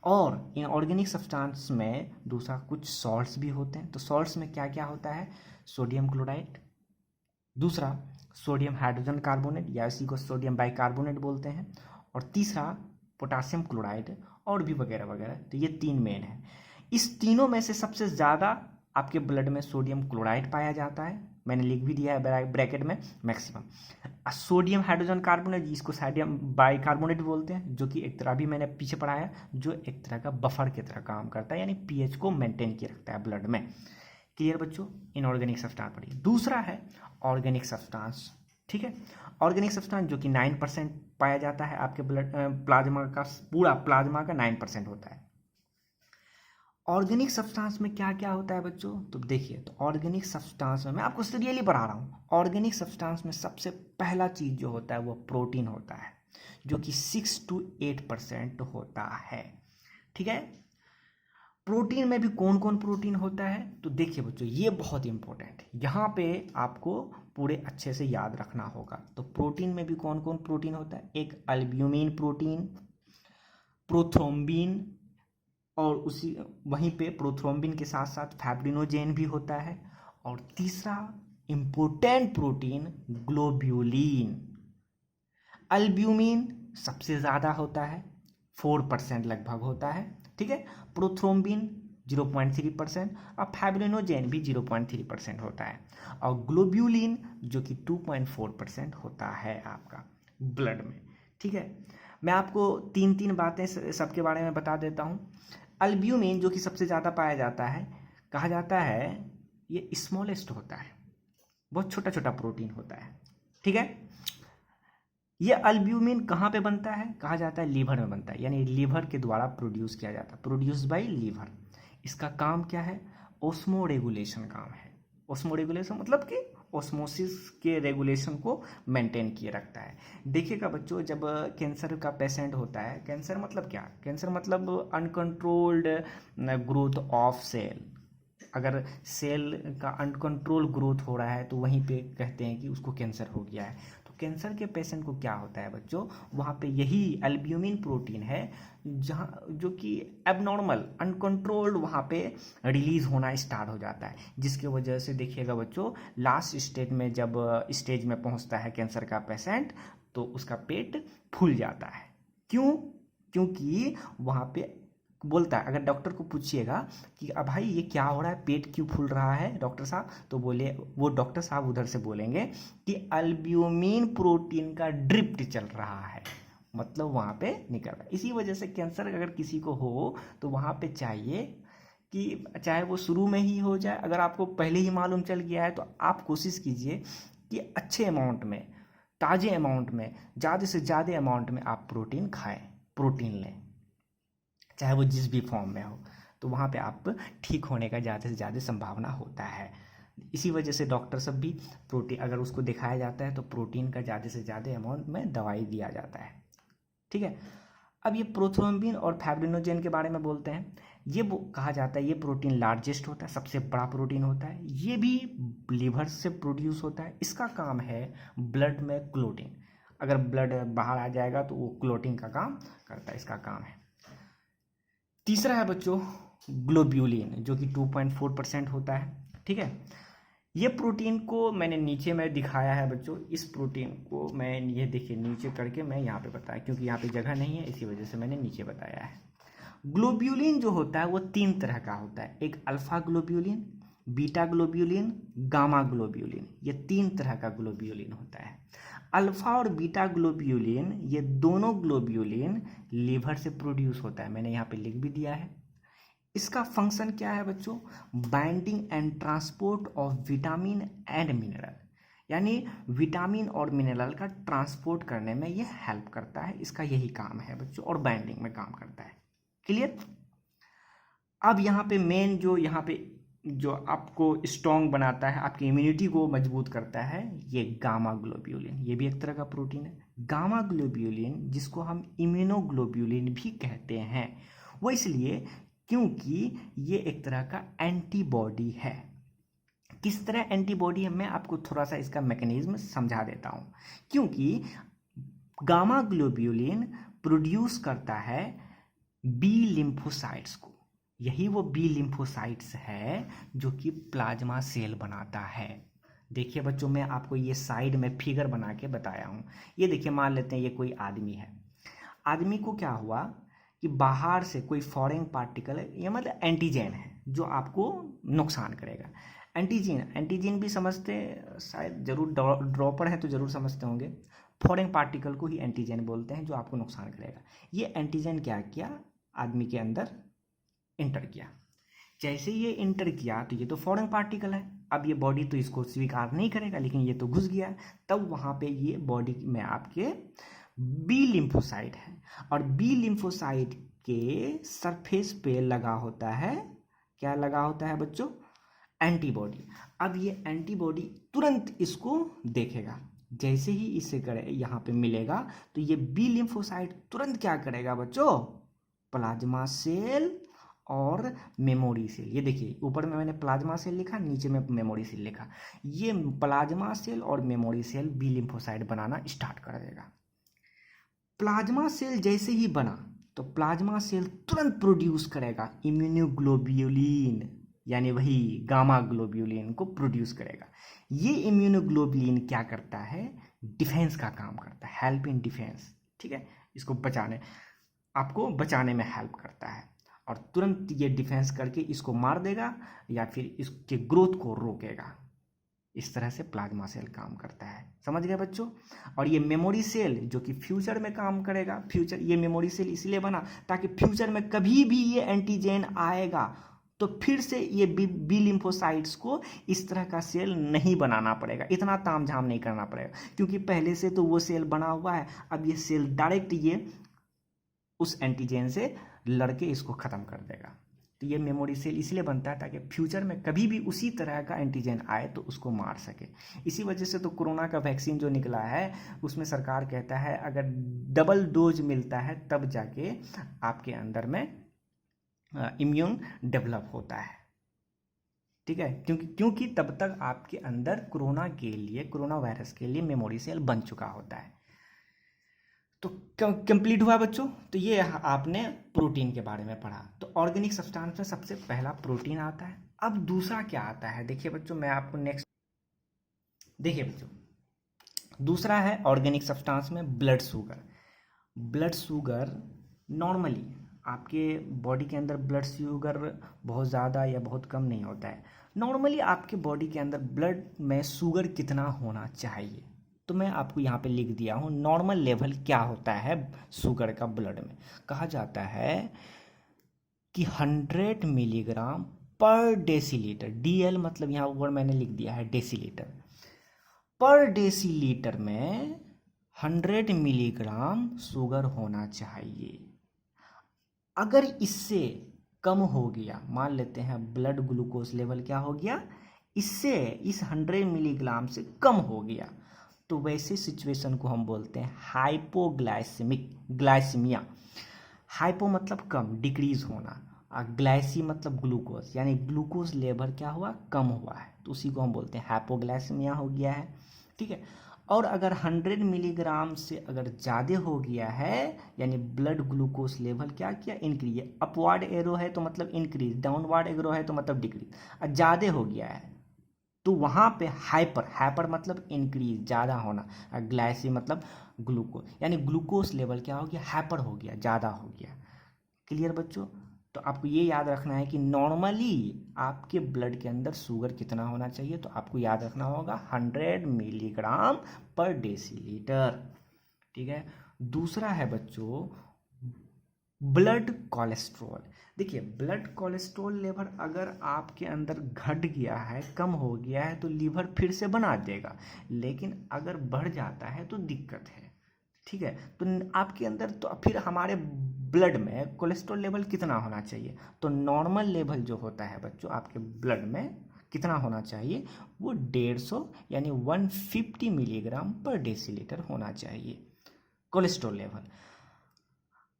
और इन ऑर्गेनिक सब्सटेंस में दूसरा कुछ सॉल्ट्स भी होते हैं। तो सॉल्ट्स में क्या क्या होता है, सोडियम क्लोराइड, दूसरा सोडियम हाइड्रोजन कार्बोनेट या इसी को सोडियम बाइकार्बोनेट बोलते हैं, और तीसरा पोटासियम क्लोराइड, और भी वगैरह वगैरह। तो ये तीन मेन है। इस तीनों में से सबसे ज़्यादा आपके ब्लड में सोडियम क्लोराइड पाया जाता है, मैंने लिख भी दिया है ब्रैकेट में मैक्सिमम। सोडियम हाइड्रोजन कार्बोनेट जिसको सोडियम बाइकार्बोनेट बोलते हैं, जो कि एक तरह भी मैंने पीछे पढ़ाया, जो एक तरह का बफर की तरह काम करता है, यानी पीएच को मेंटेन किए रखता है ब्लड में। क्लियर बच्चों, इनऑर्गेनिक सब्सटेंस पढ़िए। दूसरा है ऑर्गेनिक सब्सटेंस, ठीक है। ऑर्गेनिक सब्सटेंस जो कि 9% पाया जाता है आपके ब्लड प्लाज्मा का, पूरा प्लाज्मा का 9% होता है। ऑर्गेनिक सब्सटेंस में क्या क्या होता है बच्चों, तो देखिए, तो ऑर्गेनिक सब्सटेंस में मैं आपको सीरियली पढ़ा रहा हूँ। ऑर्गेनिक सब्सटेंस में सबसे पहला चीज़ जो होता है वो प्रोटीन होता है, जो कि 6 to 8% होता है, ठीक है। प्रोटीन में भी कौन कौन प्रोटीन होता है, तो देखिए बच्चों ये बहुत इंपॉर्टेंट है, यहाँ पे आपको पूरे अच्छे से याद रखना होगा। तो प्रोटीन में भी कौन कौन प्रोटीन होता है, एक अल्ब्यूमिन प्रोटीन, प्रोथ्रोम्बिन, और उसी वहीं पे प्रोथ्रोम्बिन के साथ साथ फैब्रिनोजेन भी होता है, और तीसरा इंपॉर्टेंट प्रोटीन ग्लोब्यूलिन। अल्ब्यूमिन सबसे ज़्यादा होता है, 4% लगभग होता है, ठीक है। प्रोथ्रोम्बिन 0.3%, और फैब्रिनोजेन भी 0.3% होता है, और ग्लोब्यूलिन जो कि 2.4% होता है आपका ब्लड में, ठीक है। मैं आपको तीन तीन बातें सबके बारे में बता देता हूँ। अल्ब्यूमिन जो कि सबसे ज़्यादा पाया जाता है, कहा जाता है ये स्मॉलेस्ट होता है, बहुत छोटा छोटा प्रोटीन होता है, ठीक है। ये अल्ब्यूमिन कहाँ पे बनता है, कहा जाता है लीवर में बनता है, यानी लीवर के द्वारा प्रोड्यूस किया जाता है, प्रोड्यूस बाय लीवर। इसका काम क्या है, ओस्मो रेगुलेशन काम है। ओस्मो रेगुलेशन मतलब कि ओस्मोसिस के रेगुलेशन को मेंटेन किए रखता है। देखिएगा बच्चों, जब कैंसर का पेशेंट होता है, कैंसर मतलब क्या, कैंसर मतलब अनकंट्रोल्ड ग्रोथ ऑफ सेल। अगर सेल का अनकंट्रोल ग्रोथ हो रहा है तो वहीं पे कहते हैं कि उसको कैंसर हो गया है। तो कैंसर के पेशेंट को क्या होता है बच्चों, वहाँ पे यही एल्ब्यूमिन प्रोटीन है जहाँ जो कि एबनॉर्मल अनकंट्रोल्ड वहाँ पे रिलीज होना स्टार्ट हो जाता है, जिसकी वजह से देखिएगा बच्चों, लास्ट स्टेज में जब स्टेज में पहुँचता है कैंसर का पेशेंट तो उसका पेट फूल जाता है। क्यों, क्योंकि वहाँ पे बोलता है, अगर डॉक्टर को पूछिएगा कि अब भाई ये क्या हो रहा है, पेट क्यों फूल रहा है डॉक्टर साहब, तो बोले वो डॉक्टर साहब उधर से बोलेंगे कि अल्ब्यूमिन प्रोटीन का ड्रिफ्ट चल रहा है, मतलब वहाँ पे निकल रहा है। इसी वजह से कैंसर अगर किसी को हो तो वहाँ पे चाहिए कि चाहे वो शुरू में ही हो जाए, अगर आपको पहले ही मालूम चल गया है तो आप कोशिश कीजिए कि अच्छे अमाउंट में, ताज़े अमाउंट में, ज़्यादा से ज़्यादा अमाउंट में आप प्रोटीन खाएं, प्रोटीन लें, चाहे वो जिस भी फॉर्म में हो, तो वहाँ पे आप ठीक होने का ज़्यादा से ज़्यादा संभावना होता है। इसी वजह से डॉक्टर सब भी प्रोटीन, अगर उसको दिखाया जाता है तो प्रोटीन का ज़्यादा से ज़्यादा अमाउंट में दवाई दिया जाता है, ठीक है। अब ये प्रोथ्रोम्बिन और फाइब्रिनोजेन के बारे में बोलते हैं। ये वो कहा जाता है ये प्रोटीन लार्जेस्ट होता है, सबसे बड़ा प्रोटीन होता है, ये भी लीवर से प्रोड्यूस होता है। इसका काम है ब्लड में क्लोटिंग, अगर ब्लड बाहर आ जाएगा तो वो क्लोटिंग का काम करता है, इसका काम है। तीसरा है बच्चों ग्लोब्यूलिन, जो कि 2.4% होता है, ठीक है। ये प्रोटीन को मैंने नीचे में दिखाया है बच्चों, इस प्रोटीन को मैं ये देखिए नीचे करके मैं यहाँ पे बताया, क्योंकि यहाँ पे जगह नहीं है इसी वजह से मैंने नीचे बताया है। ग्लोब्यूलिन जो होता है वो 3 तरह का होता है, एक alpha globulin, beta globulin, gamma globulin, ये 3 तरह का ग्लोब्यूलिन होता है। अल्फा और बीटा ग्लोब्यूलिन ये दोनों ग्लोब्यूलिन लीवर से प्रोड्यूस होता है, मैंने यहाँ पे लिख भी दिया है। इसका फंक्शन क्या है बच्चों, binding and transport of vitamin and mineral, यानी विटामिन और मिनरल का ट्रांसपोर्ट करने में ये हेल्प करता है, इसका यही काम है बच्चों, और बाइंडिंग में काम करता है। क्लियर। अब यहाँ पे मेन जो यहाँ पे जो आपको स्ट्रॉन्ग बनाता है, आपकी इम्यूनिटी को मजबूत करता है, ये गामा ग्लोब्यूलिन, ये भी एक तरह का प्रोटीन है। गामा ग्लोब्यूलिन जिसको हम इम्यूनोग्लोब्यूलिन भी कहते हैं, वो इसलिए क्योंकि ये एक तरह का एंटीबॉडी है। किस तरह एंटीबॉडी है, मैं आपको थोड़ा सा इसका मैकेनिज्म समझा देता हूँ। क्योंकि गामा ग्लोब्यूलिन प्रोड्यूस करता है बी लिम्फोसाइट्स को, यही वो बी लिम्फोसाइट्स है जो कि प्लाज्मा सेल बनाता है। देखिए बच्चों, मैं आपको ये साइड में फिगर बना के बताया हूँ। ये देखिए, मान लेते हैं ये कोई आदमी है, आदमी को क्या हुआ कि बाहर से कोई फॉरेन पार्टिकल है, ये मतलब एंटीजन है जो आपको नुकसान करेगा। एंटीजन भी समझते शायद, जरूर ड्रॉपर है तो जरूर समझते होंगे। फॉरेन पार्टिकल को ही एंटीजन बोलते हैं जो आपको नुकसान करेगा। ये एंटीजन क्या किया, आदमी के अंदर इंटर किया। जैसे ये इंटर किया तो ये तो फॉरेन पार्टिकल है, अब ये बॉडी तो इसको स्वीकार नहीं करेगा, लेकिन ये तो घुस गया। तब वहाँ पे ये बॉडी में आपके बी लिम्फोसाइट है, और बी लिम्फोसाइट के सरफेस पे लगा होता है, क्या लगा होता है बच्चों, एंटीबॉडी। अब ये एंटीबॉडी तुरंत इसको देखेगा, जैसे ही इसे करे यहाँ पे मिलेगा तो ये बी लिम्फोसाइट तुरंत क्या करेगा बच्चों, प्लाज्मा सेल और मेमोरी सेल, ये देखिए ऊपर में मैंने प्लाज्मा सेल लिखा, नीचे में मेमोरी सेल लिखा, ये प्लाज्मा सेल और मेमोरी सेल बी लिम्फोसाइट बनाना स्टार्ट कर देगा। प्लाज्मा सेल जैसे ही बना तो प्लाज्मा सेल तुरंत प्रोड्यूस करेगा इम्यूनोग्लोब्यूलिन, यानी वही गामा ग्लोब्यूलिन को प्रोड्यूस करेगा। ये इम्यूनोग्लोब्यूलिन क्या करता है, डिफेंस का काम करता है, हेल्प इन डिफेंस, ठीक है, इसको बचाने, आपको बचाने में हेल्प करता है, और तुरंत ये डिफेंस करके इसको मार देगा या फिर इसके ग्रोथ को रोकेगा। इस तरह से प्लाज्मा सेल काम करता है, समझ गए बच्चों। और ये मेमोरी सेल जो कि फ्यूचर में काम करेगा, फ्यूचर ये मेमोरी सेल इसलिए बना ताकि फ्यूचर में कभी भी ये एंटीजन आएगा तो फिर से ये बी लिम्फोसाइट्स को इस तरह का सेल नहीं बनाना पड़ेगा, इतना तामझाम नहीं करना पड़ेगा, क्योंकि पहले से तो वो सेल बना हुआ है। अब ये सेल डायरेक्ट ये उस एंटीजन से लड़के इसको ख़त्म कर देगा। तो ये मेमोरी सेल इसलिए बनता है ताकि फ्यूचर में कभी भी उसी तरह का एंटीजन आए तो उसको मार सके। इसी वजह से तो कोरोना का वैक्सीन जो निकला है उसमें सरकार कहता है अगर डबल डोज मिलता है तब जाके आपके अंदर में इम्यून डेवलप होता है, ठीक है, क्योंकि तब तक आपके अंदर कोरोना वायरस के लिए मेमोरी सेल बन चुका होता है। तो कंप्लीट हुआ बच्चों। तो ये आपने प्रोटीन के बारे में पढ़ा। तो ऑर्गेनिक सब्सटेंस में सबसे पहला प्रोटीन आता है। अब दूसरा क्या आता है, देखिए बच्चों, मैं आपको नेक्स्ट देखिए बच्चों, दूसरा है ऑर्गेनिक सब्सटेंस में blood sugar. Blood sugar normally आपके बॉडी के अंदर ब्लड शुगर बहुत ज़्यादा या बहुत कम नहीं होता है। नॉर्मली आपके बॉडी के अंदर ब्लड में शुगर कितना होना चाहिए, तो मैं आपको यहाँ पे लिख दिया हूँ नॉर्मल लेवल क्या होता है शुगर का ब्लड में। कहा जाता है कि 100 मिलीग्राम पर डेसीलीटर, DL मतलब यहाँ ऊपर मैंने लिख दिया है डेसीलीटर, पर डेसीलीटर में 100 मिलीग्राम शुगर होना चाहिए। अगर इससे कम हो गया, मान लेते हैं ब्लड ग्लूकोज लेवल क्या हो गया, इससे इस 100 मिलीग्राम से कम हो गया, तो वैसे सिचुएशन को हम बोलते हैं ग्लाइसीमिया। हाइपो मतलब कम, डिक्रीज होना, और ग्लाइसी मतलब ग्लूकोज, यानी ग्लूकोज लेवल क्या हुआ, कम हुआ है, तो उसी को हम बोलते हैं हाइपोग्लाइसीमिया हो गया है, ठीक है। और अगर 100 मिलीग्राम से अगर ज़्यादा हो गया है, यानी ब्लड ग्लूकोज लेवल क्या किया, इंक्रीज, अपवर्ड एरो है तो मतलब इंक्रीज, डाउनवर्ड एरो है तो मतलब डिक्रीज, और ज़्यादा हो गया है तो वहाँ पे हाइपर मतलब इंक्रीज, ज़्यादा होना, और ग्लाइसी मतलब ग्लूकोज, यानी ग्लूकोज लेवल क्या हो गया, हाइपर हो गया, ज़्यादा हो गया। क्लियर बच्चों। तो आपको ये याद रखना है कि नॉर्मली आपके ब्लड के अंदर शुगर कितना होना चाहिए, तो आपको याद रखना होगा 100 मिलीग्राम पर डेसीलीटर, ठीक है। दूसरा है बच्चों ब्लड कोलेस्ट्रॉल। देखिए ब्लड कोलेस्ट्रॉल लेवल अगर आपके अंदर घट गया है, कम हो गया है, तो लीवर फिर से बना देगा, लेकिन अगर बढ़ जाता है तो दिक्कत है, ठीक है। तो आपके अंदर तो फिर हमारे ब्लड में कोलेस्ट्रॉल लेवल कितना होना चाहिए, तो नॉर्मल लेवल जो होता है बच्चों आपके ब्लड में कितना होना चाहिए, वो 150 यानी 150 मिलीग्राम पर डेसीलीटर होना चाहिए कोलेस्ट्रॉल लेवल।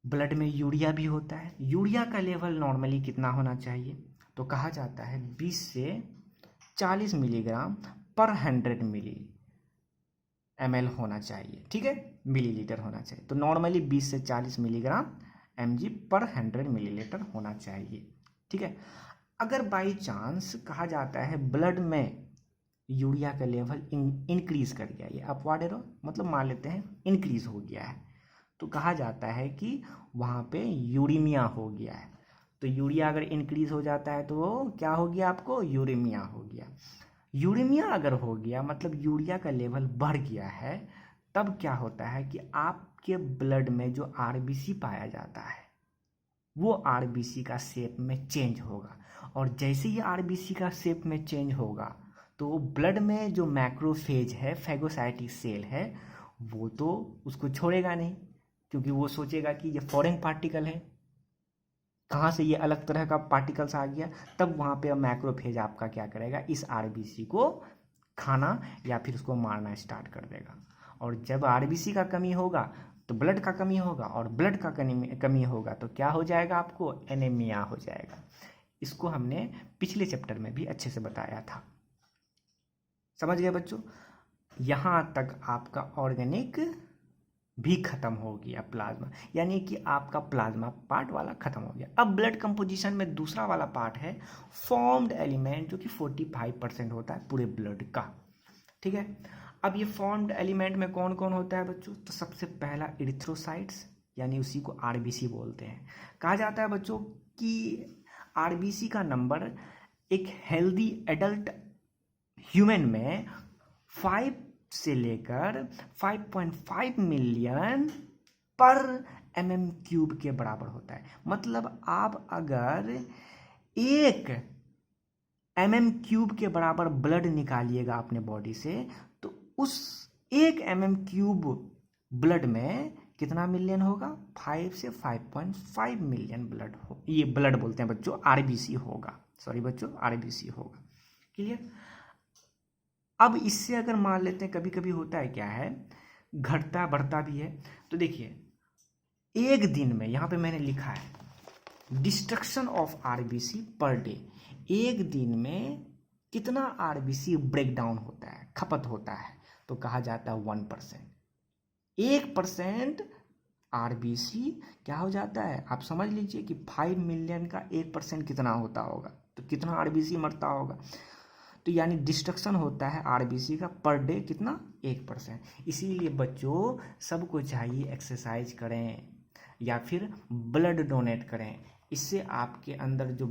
ब्लड में यूरिया भी होता है, यूरिया का लेवल नॉर्मली कितना होना चाहिए, तो कहा जाता है 20 से 40 मिलीग्राम पर 100 मिली ml होना चाहिए, ठीक है, मिलीलीटर होना चाहिए। तो नॉर्मली 20 से 40 मिलीग्राम mg पर 100 मिलीलीटर होना चाहिए, ठीक है। अगर बाई चांस कहा जाता है ब्लड में यूरिया का लेवल इंक्रीज कर गया, ये अपवर्ड एरो मतलब मान लेते हैं इंक्रीज हो गया है, तो कहा जाता है कि वहाँ पे यूरीमिया हो गया है। तो यूरिया अगर इंक्रीज हो जाता है तो क्या हो गया, आपको यूरीमिया हो गया। यूरीमिया अगर हो गया मतलब यूरिया का लेवल बढ़ गया है, तब क्या होता है कि आपके ब्लड में जो आरबीसी पाया जाता है वो आरबीसी का शेप में चेंज होगा, और जैसे ही आरबीसी का शेप में चेंज होगा तो ब्लड में जो मैक्रोफेज है, फैगोसाइटिक सेल है, वो तो उसको छोड़ेगा नहीं, क्योंकि वो सोचेगा कि ये फॉरेन पार्टिकल है, कहाँ से ये अलग तरह का पार्टिकल्स आ गया। तब वहाँ पे मैक्रोफेज आपका क्या करेगा, इस आरबीसी को खाना या फिर उसको मारना स्टार्ट कर देगा। और जब आरबीसी का कमी होगा तो ब्लड का कमी होगा, और ब्लड का कमी होगा तो क्या हो जाएगा, आपको एनीमिया हो जाएगा। इसको हमने पिछले चैप्टर में भी अच्छे से बताया था, समझ गए बच्चों। यहाँ तक आपका ऑर्गेनिक भी खत्म हो गया, प्लाज्मा, यानी कि आपका प्लाज्मा पार्ट वाला खत्म हो गया। अब ब्लड कंपोजिशन में दूसरा वाला पार्ट है फॉर्म्ड एलिमेंट, जो कि 45% होता है पूरे ब्लड का, ठीक है। अब ये फॉर्म्ड एलिमेंट में कौन कौन होता है बच्चों, तो सबसे पहला इरिथ्रोसाइट्स, यानी उसी को आरबीसी बोलते हैं। कहा जाता है बच्चों कि आरबीसी का नंबर एक हेल्दी एडल्ट ह्यूमन में 5 से लेकर 5.5 मिलियन पर mm³ के बराबर होता है। मतलब आप अगर 1 mm³ के बराबर ब्लड निकालिएगा अपने बॉडी से, तो उस 1 mm³ ब्लड में कितना मिलियन होगा? 5 से 5.5 मिलियन ब्लड हो, ये ब्लड बोलते हैं बच्चों, आरबीसी होगा, सॉरी बच्चों, आरबीसी होगा। क्लियर? अब इससे अगर मान लेते हैं, कभी कभी होता है क्या है, घटता बढ़ता भी है। तो देखिए एक दिन में, यहाँ पे मैंने लिखा है destruction of RBC per day, एक दिन में कितना आरबीसी ब्रेक डाउन होता है, खपत होता है, तो कहा जाता है 1%। 1% आरबीसी क्या हो जाता है, आप समझ लीजिए कि 5 मिलियन का 1% कितना होता होगा, तो कितना आरबीसी मरता होगा। तो यानी डिस्ट्रक्शन होता है आरबीसी का पर डे कितना? 1%। इसीलिए बच्चों सबको चाहिए एक्सरसाइज करें या फिर ब्लड डोनेट करें। इससे आपके अंदर जो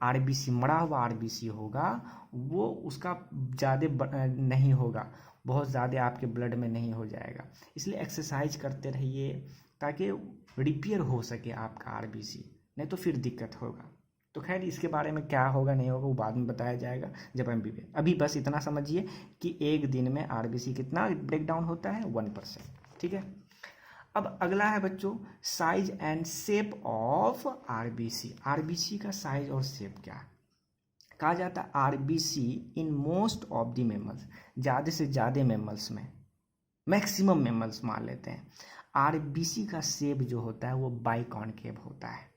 आरबीसी, मरा हुआ आरबीसी होगा, वो उसका ज़्यादा नहीं होगा, बहुत ज़्यादा आपके ब्लड में नहीं हो जाएगा। इसलिए एक्सरसाइज करते रहिए ताकि रिपेयर हो सके आपका आरबीसी, नहीं तो फिर दिक्कत होगा। तो खैर इसके बारे में क्या होगा नहीं होगा वो बाद में बताया जाएगा जब एमबीबीएस। अभी बस इतना समझिए कि एक दिन में आरबीसी कितना ब्रेक डाउन होता है? 1%। ठीक है। अब अगला है बच्चों size and shape of RBC. RBC का साइज और शेप क्या कहा जाता है? RBC in most of the mammals, ज़्यादा से ज़्यादा मेमल्स में, मैक्सिमम मेमल्स मान लेते हैं, आरबीसी का शेप जो होता है वो बाइकॉनकेव होता है।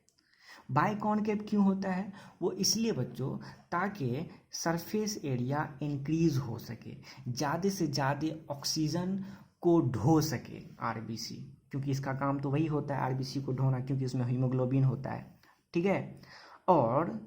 बाइकॉनकेव क्यों होता है? वो इसलिए बच्चों ताकि सरफेस एरिया इंक्रीज हो सके, ज़्यादा से ज़्यादा ऑक्सीजन को ढो सके आरबीसी, क्योंकि इसका काम तो वही होता है आरबीसी को ढोना, क्योंकि इसमें हीमोग्लोबिन होता है। ठीक है। और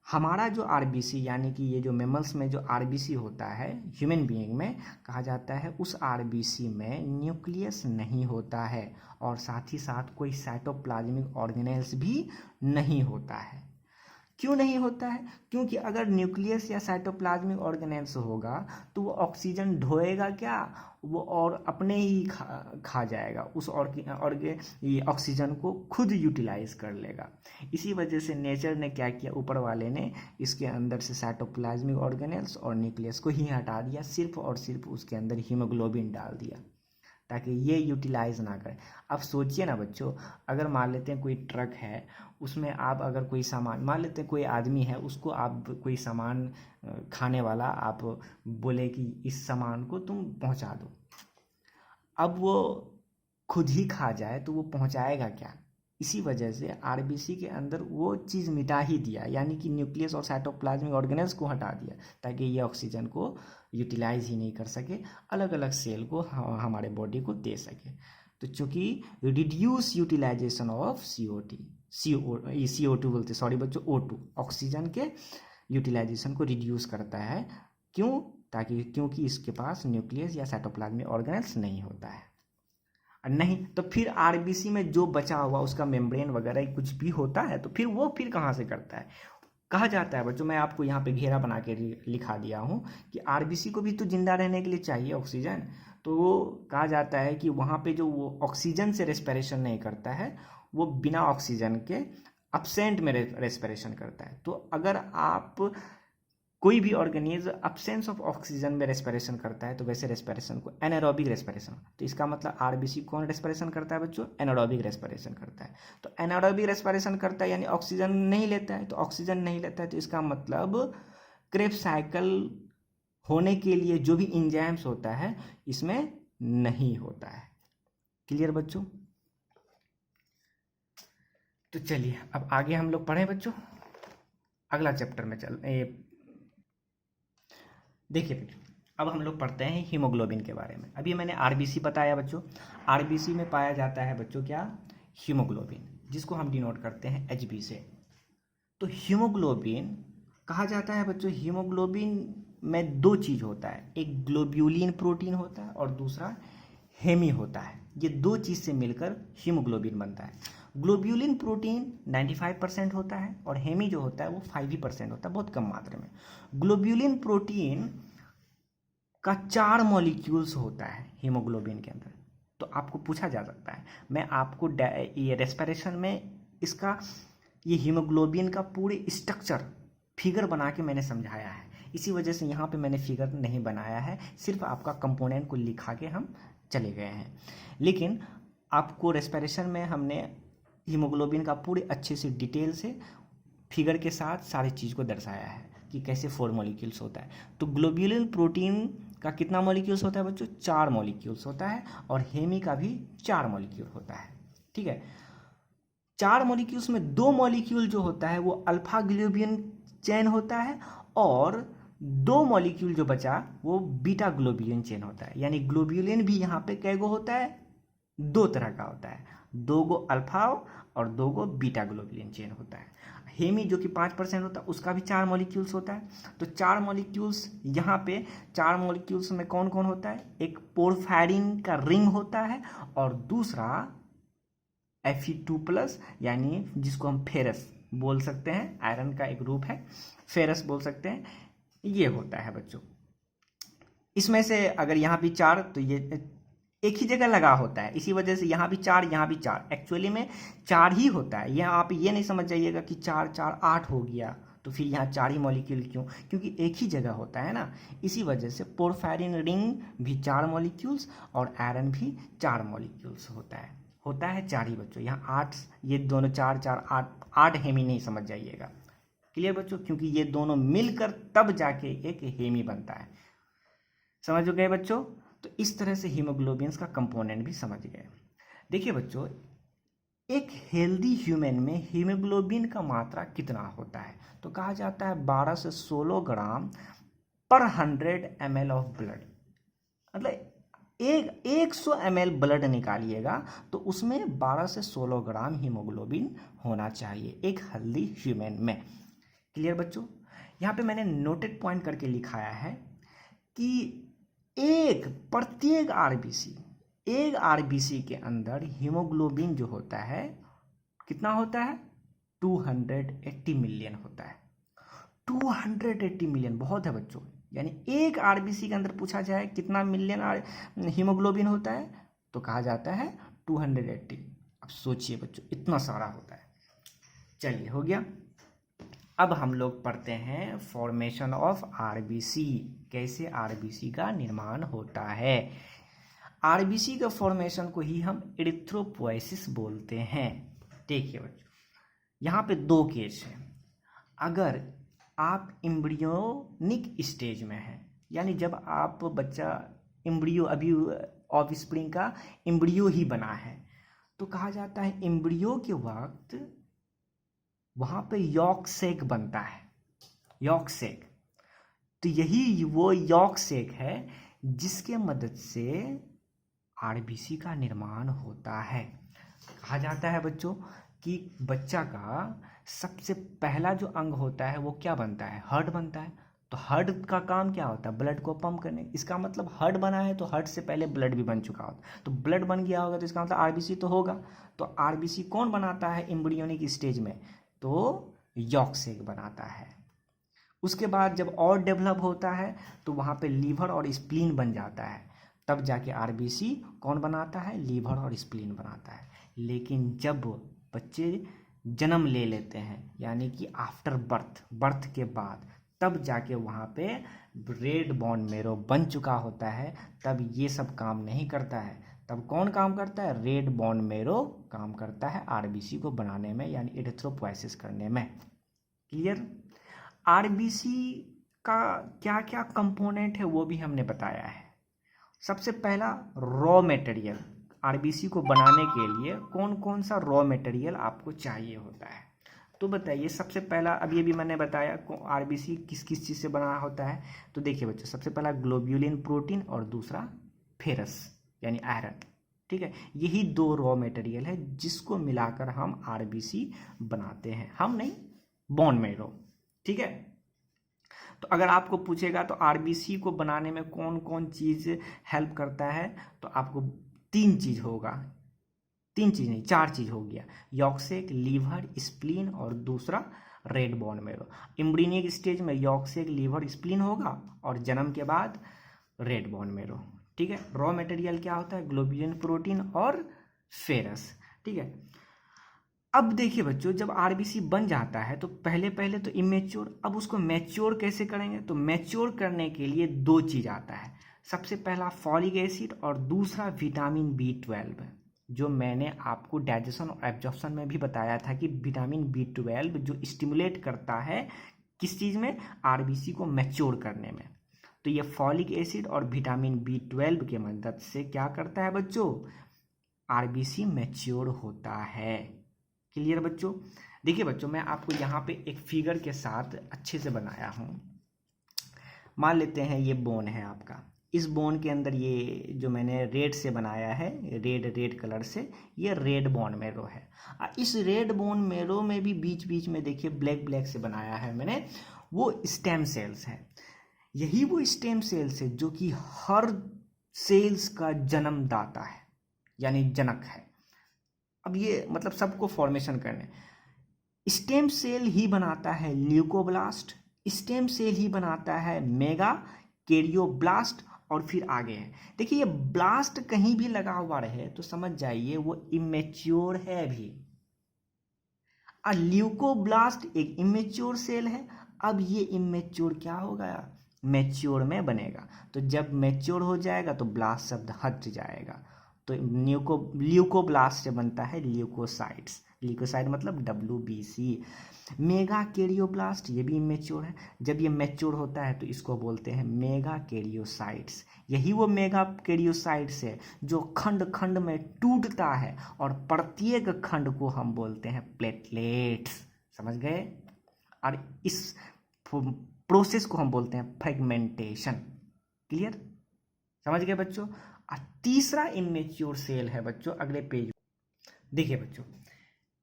हमारा जो आरबीसी यानी कि ये जो मेमल्स में जो आरबीसी होता है ह्यूमन बीइंग में, कहा जाता है उस आरबीसी में न्यूक्लियस नहीं होता है और साथ ही साथ कोई साइटोप्लाज्मिक ऑर्गेनेल्स भी नहीं होता है। क्यों नहीं होता है? क्योंकि अगर न्यूक्लियस या साइटोप्लाज्मिक ऑर्गेनेल्स होगा तो वो ऑक्सीजन ढोएगा क्या, वो और अपने ही खा जाएगा, उस ये ऑक्सीजन को खुद यूटिलाइज कर लेगा। इसी वजह से नेचर ने क्या किया, ऊपर वाले ने इसके अंदर से साइटोप्लाज्मिक ऑर्गेनेल्स और न्यूक्लियस को ही हटा दिया, सिर्फ और सिर्फ उसके अंदर हीमोग्लोबिन डाल दिया ताकि ये यूटिलाइज ना करे। अब सोचिए ना बच्चों, अगर मान लेते हैं कोई ट्रक है, उसमें आप अगर कोई सामान, मान लेते हैं कोई आदमी है, उसको आप कोई सामान खाने वाला आप बोले कि इस सामान को तुम पहुंचा दो, अब वो खुद ही खा जाए तो वो पहुंचाएगा क्या? इसी वजह से आरबीसी के अंदर वो चीज़ मिटा ही दिया, यानी कि न्यूक्लियस और साइटोप्लाज्मिक ऑर्गेनेल्स को हटा दिया ताकि ये ऑक्सीजन को यूटिलाइज ही नहीं कर सके, अलग अलग सेल को हमारे बॉडी को दे सके। तो चूंकि रिड्यूस यूटिलाइजेशन ऑफ CO2 बोलते, सॉरी बच्चों, O2, ऑक्सीजन के यूटिलाइजेशन को रिड्यूस करता है। क्यों? क्योंकि इसके पास न्यूक्लियस या साइटोप्लाज्मिक ऑर्गेनेल्स नहीं होता है। नहीं तो फिर आरबीसी में जो बचा हुआ उसका मेम्ब्रेन वगैरह कुछ भी होता है तो फिर वो फिर कहाँ से करता है? कहा जाता है बच्चों, मैं आपको यहाँ पे घेरा बना के लिखा दिया हूँ कि आरबीसी को भी तो जिंदा रहने के लिए चाहिए ऑक्सीजन। तो वो कहा जाता है कि वहाँ पे जो वो ऑक्सीजन से रेस्पिरेशन नहीं करता है, वो बिना ऑक्सीजन के एब्सेंट में रेस्पिरेशन करता है। तो अगर आप कोई भी ऑर्गेनिज्म एब्सेंस ऑफ ऑक्सीजन में रेस्पिरेशन करता है तो वैसे रेस्पिरेशन को एनारोबिक रेस्पिरेशन, तो इसका मतलब आरबीसी कौन रेस्पिरेशन करता है बच्चों? एनारोबिक रेस्पिरेशन करता है। तो एनारोबिक रेस्पिरेशन करता है यानी ऑक्सीजन नहीं लेता है, तो ऑक्सीजन नहीं लेता है तो इसका मतलब क्रेब्स साइकिल होने के लिए जो भी इंजाइम्स होता है इसमें नहीं होता है। क्लियर बच्चों? तो चलिए अब आगे हम लोग पढ़ें बच्चों, अगला चैप्टर में देखिए अब हम लोग पढ़ते हैं हीमोग्लोबिन के बारे में। अभी मैंने आरबीसी बताया बच्चों, आरबीसी में पाया जाता है बच्चों क्या? हीमोग्लोबिन, जिसको हम डिनोट करते हैं एचबी से। तो हीमोग्लोबिन कहा जाता है बच्चों, हीमोग्लोबिन में दो चीज़ होता है, एक ग्लोब्यूलिन प्रोटीन होता है और दूसरा हेमी होता है। ये दो चीज़ से मिलकर हीमोग्लोबिन बनता है। ग्लोब्यूलिन प्रोटीन 95% होता है और हेमी जो होता है वो 5% होता है, बहुत कम मात्रा में। ग्लोब्यूलिन प्रोटीन का 4 मॉलिक्यूल्स होता है हीमोग्लोबिन के अंदर। तो आपको पूछा जा सकता है, मैं आपको ये रेस्पिरेशन में इसका ये हीमोग्लोबिन का पूरे स्ट्रक्चर फिगर बना के मैंने समझाया है, इसी वजह से यहाँ पे मैंने फिगर नहीं बनाया है, सिर्फ आपका कंपोनेंट को लिखा के हम चले गए हैं। लेकिन आपको रेस्पिरेशन में हमने हीमोग्लोबिन का पूरे अच्छे से डिटेल से फिगर के साथ सारी चीज़ को दर्शाया है कि कैसे 4 मॉलिक्यूल्स होता है। तो ग्लोब्यूलिन प्रोटीन का कितना मॉलिक्यूल्स होता है बच्चों? 4 मॉलिक्यूल्स होता है, और हेमी का भी 4 मॉलिक्यूल होता है। ठीक है, 4 मॉलिक्यूल्स में 2 मॉलिक्यूल जो होता है वो अल्फा ग्लोबिन चेन होता है, और 2 मॉलिक्यूल जो बचा वो बीटा ग्लोब्यूलिन चेन होता है। यानी ग्लोब्यूलिन भी यहाँ पे कैगो होता है? 2 तरह का होता है, 2 गो अल्फा और 2 गो बीटा ग्लोब्यूलिन चेन होता है। हेमी जो कि 5% होता है उसका भी 4 मॉलिक्यूल्स होता है। तो 4 मॉलिक्यूल्स यहाँ पे 4 मॉलिक्यूल्स में कौन कौन होता है? एक पोरफायरिन का रिंग होता है, और दूसरा Fe2+ यानी जिसको हम फेरस बोल सकते हैं, आयरन का एक रूप है, फेरस बोल सकते हैं, ये होता है बच्चों। इसमें से अगर यहाँ भी 4, तो ये एक ही जगह लगा होता है, इसी वजह से यहाँ भी 4 यहाँ भी 4, एक्चुअली में 4 ही होता है। यहाँ आप ये नहीं समझ जाइएगा कि 4 4 8 हो गया तो फिर यहाँ 4 ही मॉलिक्यूल क्यों, क्योंकि एक ही जगह होता है ना, इसी वजह से पोरफायरिन रिंग भी 4 मॉलिक्यूल्स और आयरन भी 4 मॉलिक्यूल्स होता है 4 ही बच्चों। यहाँ 8, ये दोनों 4 4 8 हेमी नहीं समझ जाइएगा। क्लियर बच्चों? क्योंकि ये दोनों मिलकर तब जाके एक हेमी बनता है। समझ गए बच्चों? तो इस तरह से हीमोग्लोबिन का कंपोनेंट भी समझ गए। देखिए बच्चों, एक हेल्दी ह्यूमन में हीमोग्लोबिन का मात्रा कितना होता है? तो कहा जाता है 12 से 16 ग्राम पर 100 ml ऑफ ब्लड। मतलब 100 ml ब्लड निकालिएगा तो उसमें 12 से 16 ग्राम हीमोग्लोबिन होना चाहिए एक हेल्दी ह्यूमन में। क्लियर बच्चों? यहाँ पे मैंने नोटेड पॉइंट करके लिखाया है कि प्रत्येक आरबीसी के अंदर हीमोग्लोबिन जो होता है कितना होता है? 280 मिलियन होता है। 280 मिलियन बहुत है बच्चों। यानी एक आरबीसी के अंदर पूछा जाए कितना मिलियन हीमोग्लोबिन होता है तो कहा जाता है 280। अब सोचिए बच्चों, इतना सारा होता है। चलिए, हो गया। अब हम लोग पढ़ते हैं फॉर्मेशन ऑफ आरबीसी, कैसे आरबीसी का निर्माण होता है। आरबीसी का फॉर्मेशन को ही हम एरिथ्रोपोएसिस बोलते हैं। देखिए बच्चों, यहाँ पे 2 केस है। अगर आप एम्ब्रियोनिक स्टेज में हैं, यानी जब आप बच्चा एम्ब्रियो अभी ऑफस्प्रिंग का एम्ब्रियो ही बना है, तो कहा जाता है एम्ब्रियो के वक्त वहाँ पे यॉर्क सेक बनता है, यॉर्क सेक। तो यही वो यॉर्क सेक है जिसके मदद से आरबीसी का निर्माण होता है। कहा जाता है बच्चों कि बच्चा का सबसे पहला जो अंग होता है वो क्या बनता है? हार्ट बनता है। तो हार्ट का काम क्या होता है? ब्लड को पंप करने। इसका मतलब हार्ट बना है तो हार्ट से पहले ब्लड भी बन चुका होता है। तो ब्लड बन गया होगा तो इसका मतलब आरबीसी तो होगा। तो आरबीसी कौन बनाता है एम्ब्रियोनिक स्टेज में? तो यॉर्क सेक बनाता है। उसके बाद जब और डेवलप होता है तो वहाँ पे लीवर और स्प्लीन बन जाता है, तब जाके आरबीसी कौन बनाता है? लीवर और स्प्लीन बनाता है। लेकिन जब बच्चे जन्म ले लेते हैं, यानी कि आफ्टर बर्थ के बाद, तब जाके वहाँ पे रेड बोन मेरो बन चुका होता है, तब ये सब काम नहीं करता है। तब कौन काम करता है? रेड बोन मेरो काम करता है आरबीसी को बनाने में, यानी एरिथ्रोपोएसिस करने में। क्लियर? आरबीसी का क्या क्या कंपोनेंट है वो भी हमने बताया है। सबसे पहला रॉ मटेरियल, आरबीसी को बनाने के लिए कौन कौन सा रॉ मटेरियल आपको चाहिए होता है? तो बताइए। सबसे पहला, अभी अभी मैंने बताया आरबीसी किस किस चीज़ से बना होता है। तो देखिए बच्चों, सबसे पहला ग्लोब्यूलिन प्रोटीन और दूसरा फेरस यानी आयरन। ठीक है, यही 2 रॉ मटेरियल है जिसको मिलाकर हम आरबीसी बनाते हैं। हम नहीं, बोन मैरो। ठीक है, तो अगर आपको पूछेगा तो आरबीसी को बनाने में कौन कौन चीज़ हेल्प करता है, तो आपको 3 चीज़ होगा। 3 चीज़ नहीं, 4 चीज़ हो गया। यॉर्क सेक, लीवर, स्प्लीन और दूसरा red bone marrow. Embryonic stage में यॉर्क सेक, लीवर, स्प्लीन होगा, और जन्म के बाद रेड बोन मेरो। ठीक है, रॉ मटेरियल क्या होता है, ग्लोबुलिन प्रोटीन और फेरस। ठीक है, अब देखिए बच्चों, जब आरबीसी बन जाता है तो पहले पहले तो इमेच्योर, अब उसको मैच्योर कैसे करेंगे, तो मैच्योर करने के लिए दो चीज आता है। सबसे पहला फॉलिक एसिड और दूसरा विटामिन B12, जो मैंने आपको डाइजेशन और एब्जॉर्प्शन में भी बताया था कि विटामिन B12 जो स्टिमुलेट करता है किस चीज़ में, आरबीसी को मैच्योर करने में। तो ये फॉलिक एसिड और विटामिन B12 के मदद से क्या करता है बच्चों, आरबीसी मैच्योर होता है। क्लियर बच्चों। देखिए बच्चों, मैं आपको यहाँ पे एक फिगर के साथ अच्छे से बनाया हूँ। मान लेते हैं ये बोन है आपका, इस बोन के अंदर ये जो मैंने रेड से बनाया है, रेड कलर से, ये रेड बोन मेरो है। इस रेड बोन मेरो में भी बीच बीच में देखिए ब्लैक से बनाया है मैंने, वो स्टेम सेल्स है। यही वो स्टेम सेल्स है जो कि हर सेल्स का जन्मदाता है, यानी जनक है। अब ये मतलब सबको फॉर्मेशन करने, स्टेम सेल ही बनाता है ल्यूकोब्लास्ट, स्टेम सेल ही बनाता है मेगा कैरियोब्लास्ट, और फिर आगे है। देखिए ये ब्लास्ट कहीं भी लगा हुआ रहे तो समझ जाइए वो इमेच्योर है भी। और ल्यूकोब्लास्ट एक इमेच्योर सेल है। अब ये इमेच्योर क्या होगा, मैच्योर में बनेगा। तो जब मैच्योर हो जाएगा तो ब्लास्ट शब्द हट जाएगा। तो ल्यूकोब्लास्ट से बनता है ल्यूकोसाइट्स, ल्यूकोसाइट मतलब WBC। मेगा कैरियोब्लास्ट ये भी इमेच्योर है। जब ये मैच्योर होता है तो इसको बोलते हैं मेगा कैरियोसाइट्स। यही वो मेगा कैरियोसाइट्स है जो खंड खंड में टूटता है, और प्रत्येक खंड को हम बोलते हैं प्लेटलेट्स। समझ गए। और इस प्रोसेस को हम बोलते हैं फ्रेगमेंटेशन। क्लियर, समझ गए बच्चों। और तीसरा इमेच्योर सेल है बच्चों, अगले पेज देखिए बच्चों।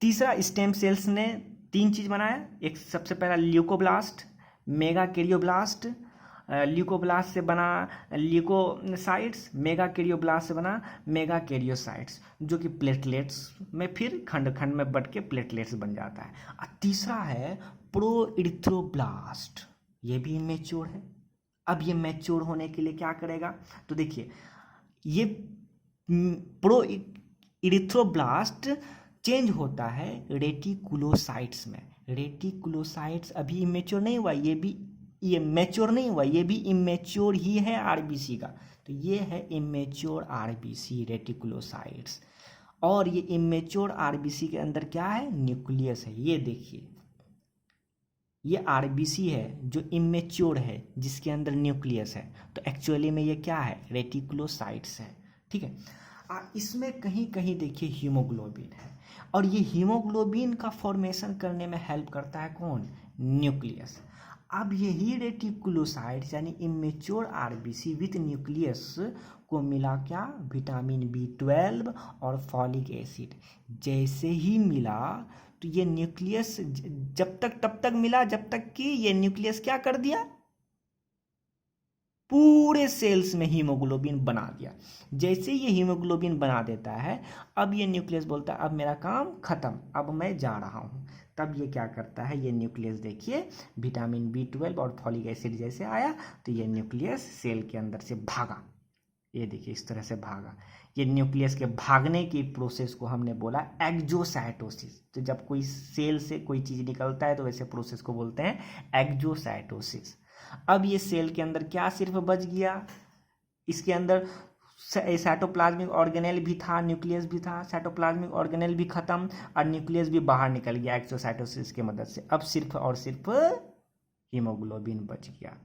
तीसरा स्टेम सेल्स ने तीन चीज बनाया, एक सबसे पहला ल्यूकोब्लास्ट, मेगा कैरियोब्लास्ट, ल्यूकोब्लास्ट से बना ल्यूकोसाइट्स, मेगा कैरियोब्लास्ट से बना मेगा कैरियोसाइट्स, जो कि प्लेटलेट्स में फिर खंड खंड में बट के प्लेटलेट्स बन जाता है। और तीसरा है प्रो इरिथ्रोब्लास्ट, ये भी इमेच्योर है। अब ये मैच्योर होने के लिए क्या करेगा, तो देखिए ये प्रो इरिथ्रोब्लास्ट चेंज होता है रेटिकुलोसाइट्स में। रेटिकुलोसाइट्स अभी इमेच्योर नहीं हुआ, ये मैच्योर नहीं हुआ, ये भी इमेच्योर ही है आरबीसी का। तो ये है इमेच्योर आरबीसी रेटिकुलोसाइट्स। और ये इमेच्योर आरबीसी के अंदर क्या है, न्यूक्लियस है। ये देखिए ये आरबीसी है जो इमेच्योर है, जिसके अंदर न्यूक्लियस है। तो एक्चुअली में ये क्या है, रेटिकुलोसाइट्स है। ठीक है, इसमें कहीं कहीं देखिए हीमोग्लोबिन है, और ये हीमोग्लोबिन का फॉर्मेशन करने में हेल्प करता है कौन, न्यूक्लियस। अब यही रेटिकुलोसाइट्स यानी इमेच्योर आरबीसी विथ न्यूक्लियस को मिला क्या, विटामिन B12 और फॉलिक एसिड। जैसे ही मिला तो ये न्यूक्लियस जब तक तब तक मिला जब तक कि ये न्यूक्लियस क्या कर दिया, पूरे सेल्स में हीमोग्लोबिन बना दिया। जैसे ये हीमोग्लोबिन बना देता है, अब ये न्यूक्लियस बोलता है अब मेरा काम खत्म, अब मैं जा रहा हूँ। तब ये क्या करता है, ये न्यूक्लियस देखिए विटामिन B12 और फॉलिक एसिड जैसे आया तो ये न्यूक्लियस सेल के अंदर से भागा। ये देखिए इस तरह से भागा। ये न्यूक्लियस के भागने की प्रोसेस को हमने बोला एक्जोसाइटोसिस। तो जब कोई सेल से कोई चीज़ निकलता है तो वैसे प्रोसेस को बोलते हैं एक्जोसाइटोसिस। अब ये सेल के अंदर क्या सिर्फ बच गया, इसके अंदर साइटोप्लाज्मिक ऑर्गेनेल भी था, न्यूक्लियस भी था, साइटोप्लाज्मिक ऑर्गेनेल भी खत्म और न्यूक्लियस भी बाहर निकल गया एक्सोसाइटोसिस की मदद से। अब सिर्फ और सिर्फ हीमोग्लोबिन बच गया।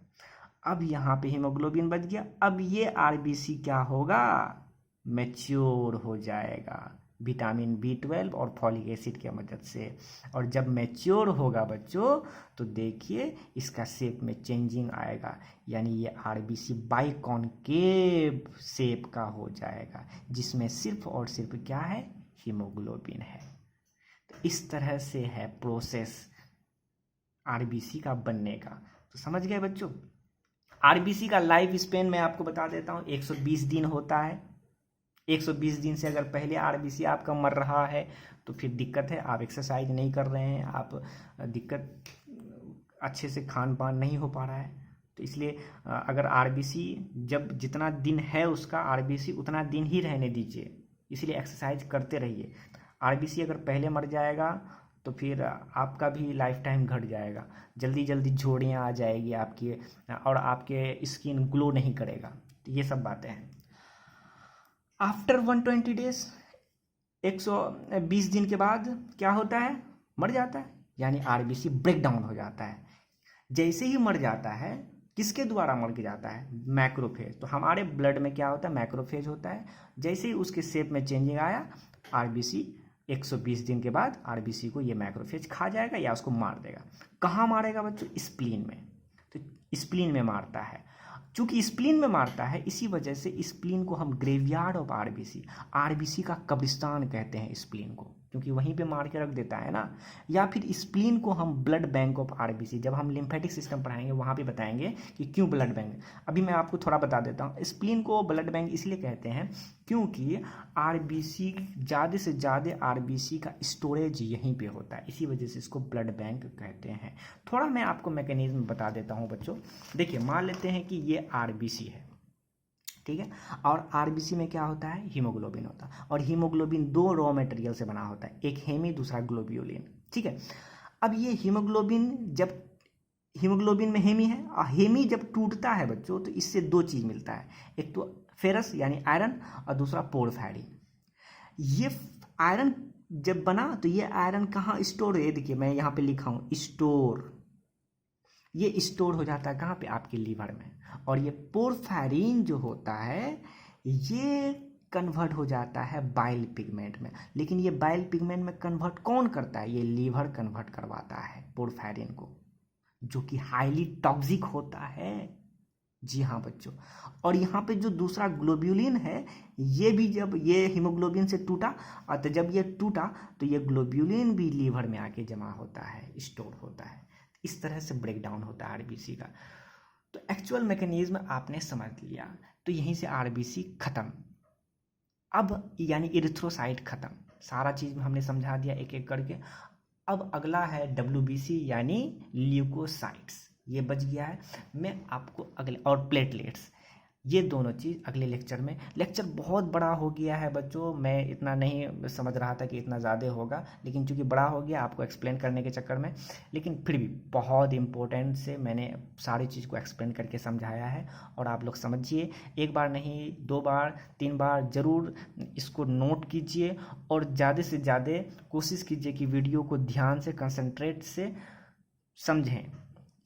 अब यहाँ पे हीमोग्लोबिन बच गया। अब ये आरबीसी क्या होगा, मैच्योर हो जाएगा विटामिन B12 और फॉलिक एसिड की मदद से। और जब मैच्योर होगा बच्चों तो देखिए इसका शेप में चेंजिंग आएगा, यानी ये आरबीसी बाइकॉन्केव शेप का हो जाएगा, जिसमें सिर्फ और सिर्फ क्या है, हीमोग्लोबिन है। तो इस तरह से है प्रोसेस आरबीसी का बनने का। तो समझ गए बच्चों। आरबीसी का लाइफ स्पेन मैं आपको बता देता हूँ, 120 दिन होता है। 120 दिन से अगर पहले आरबीसी आपका मर रहा है तो फिर दिक्कत है, आप एक्सरसाइज नहीं कर रहे हैं, आप दिक्कत अच्छे से खान पान नहीं हो पा रहा है, तो इसलिए अगर आरबीसी जब जितना दिन है उसका आरबीसी उतना दिन ही रहने दीजिए, इसलिए एक्सरसाइज करते रहिए। आरबीसी अगर पहले मर जाएगा तो फिर आपका भी लाइफ टाइम घट जाएगा, जल्दी जल्दी झोड़ियाँ आ जाएगी आपकी, और आपके स्किन ग्लो नहीं करेगा। तो ये सब बातें हैं। आफ्टर 120 डेज, 120 दिन के बाद क्या होता है, मर जाता है, यानी आरबीसी ब्रेक डाउन हो जाता है। जैसे ही मर जाता है, किसके द्वारा मर के जाता है, मैक्रोफेज। तो हमारे ब्लड में क्या होता है, मैक्रोफेज होता है। जैसे ही उसके शेप में चेंजिंग आया, आरबीसी 120 दिन के बाद आरबीसी को ये मैक्रोफेज खा जाएगा या उसको मार देगा। कहाँ मारेगा बच्चों, स्प्लीन में। तो स्प्लीन में मारता है। चूंकि स्प्लीन में मारता है, इसी वजह से स्प्लीन को हम ग्रेवयार्ड ऑफ आरबीसी, आरबीसी का कब्रिस्तान कहते हैं स्प्लीन को, क्योंकि वहीं पे मार के रख देता है ना। या फिर स्प्लीन को हम ब्लड बैंक ऑफ आरबीसी, जब हम लिम्फेटिक सिस्टम पढ़ाएंगे वहाँ पे बताएंगे कि क्यों ब्लड बैंक। अभी मैं आपको थोड़ा बता देता हूँ। स्प्लीन को ब्लड बैंक इसलिए कहते हैं क्योंकि आरबीसी, ज़्यादा से ज़्यादा आरबीसी का स्टोरेज यहीं पे होता है, इसी वजह से इसको ब्लड बैंक कहते हैं। थोड़ा मैं आपको मैकेनिज्म बता देता हूँ बच्चों। देखिए, मान लेते हैं कि ये आरबीसी है, ठीक है, और आरबीसी में क्या होता है, हीमोग्लोबिन होता है, और हीमोग्लोबिन दो रॉ मटेरियल से बना होता है, एक हेमी दूसरा ग्लोब्यूलिन, ठीक है। अब ये हीमोग्लोबिन, जब हीमोग्लोबिन में हेमी है, और हेमी जब टूटता है बच्चों तो इससे दो चीज़ मिलता है, एक तो फेरस यानी आयरन, और दूसरा पोरफेरिन। ये आयरन जब बना तो ये आयरन कहाँ स्टोर है, देखिए मैं यहाँ पे लिखा हूँ स्टोर, ये स्टोर हो जाता है कहाँ पे, आपके लीवर में। और ये पोरफेरिन जो होता है ये कन्वर्ट हो जाता है बाइल पिगमेंट में। लेकिन ये बाइल पिगमेंट में कन्वर्ट कौन करता है, ये लीवर कन्वर्ट करवाता है पोरफेरिन को, जो कि हाईली टॉक्सिक होता है। जी हाँ बच्चों। और यहाँ पे जो दूसरा ग्लोब्यूलिन है, ये भी जब ये हीमोग्लोबिन से टूटा, और तो जब ये टूटा तो ये ग्लोब्यूलिन भी लीवर में आके जमा होता है, स्टोर होता है। इस तरह से ब्रेक डाउन होता है आरबीसी का। तो एक्चुअल मैकेनिज्म आपने समझ लिया, तो यहीं से आरबीसी खत्म। अब यानी इरिथ्रोसाइट खत्म, सारा चीज़ हमने समझा दिया एक एक करके। अब अगला है डब्ल्यूबीसी यानी ल्यूकोसाइट्स, ये बच गया है। मैं आपको अगले, और प्लेटलेट्स, ये दोनों चीज़ अगले लेक्चर में। लेक्चर बहुत बड़ा हो गया है बच्चों, मैं इतना नहीं समझ रहा था कि इतना ज़्यादा होगा, लेकिन चूंकि बड़ा हो गया आपको एक्सप्लेन करने के चक्कर में, लेकिन फिर भी बहुत इम्पोर्टेंट से मैंने सारी चीज़ को एक्सप्लेन करके समझाया है। और आप लोग समझिए, एक बार नहीं, 2 बार 3 बार ज़रूर इसको नोट कीजिए, और ज़्यादा से ज़्यादा कोशिश कीजिए कि वीडियो को ध्यान से, कंसंट्रेट से समझें,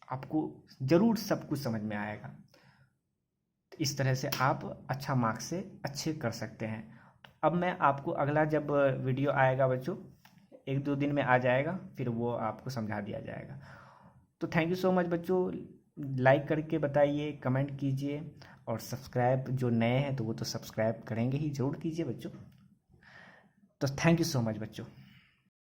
आपको ज़रूर सब कुछ समझ में आएगा। इस तरह से आप अच्छा मार्क्स से अच्छे कर सकते हैं। तो अब मैं आपको अगला जब वीडियो आएगा बच्चों, 1-2 दिन में आ जाएगा, फिर वो आपको समझा दिया जाएगा। तो थैंक यू सो मच बच्चों। लाइक करके बताइए, कमेंट कीजिए, और सब्सक्राइब जो नए हैं तो वो तो सब्सक्राइब करेंगे ही, ज़रूर कीजिए बच्चों। तो थैंक यू सो मच बच्चों।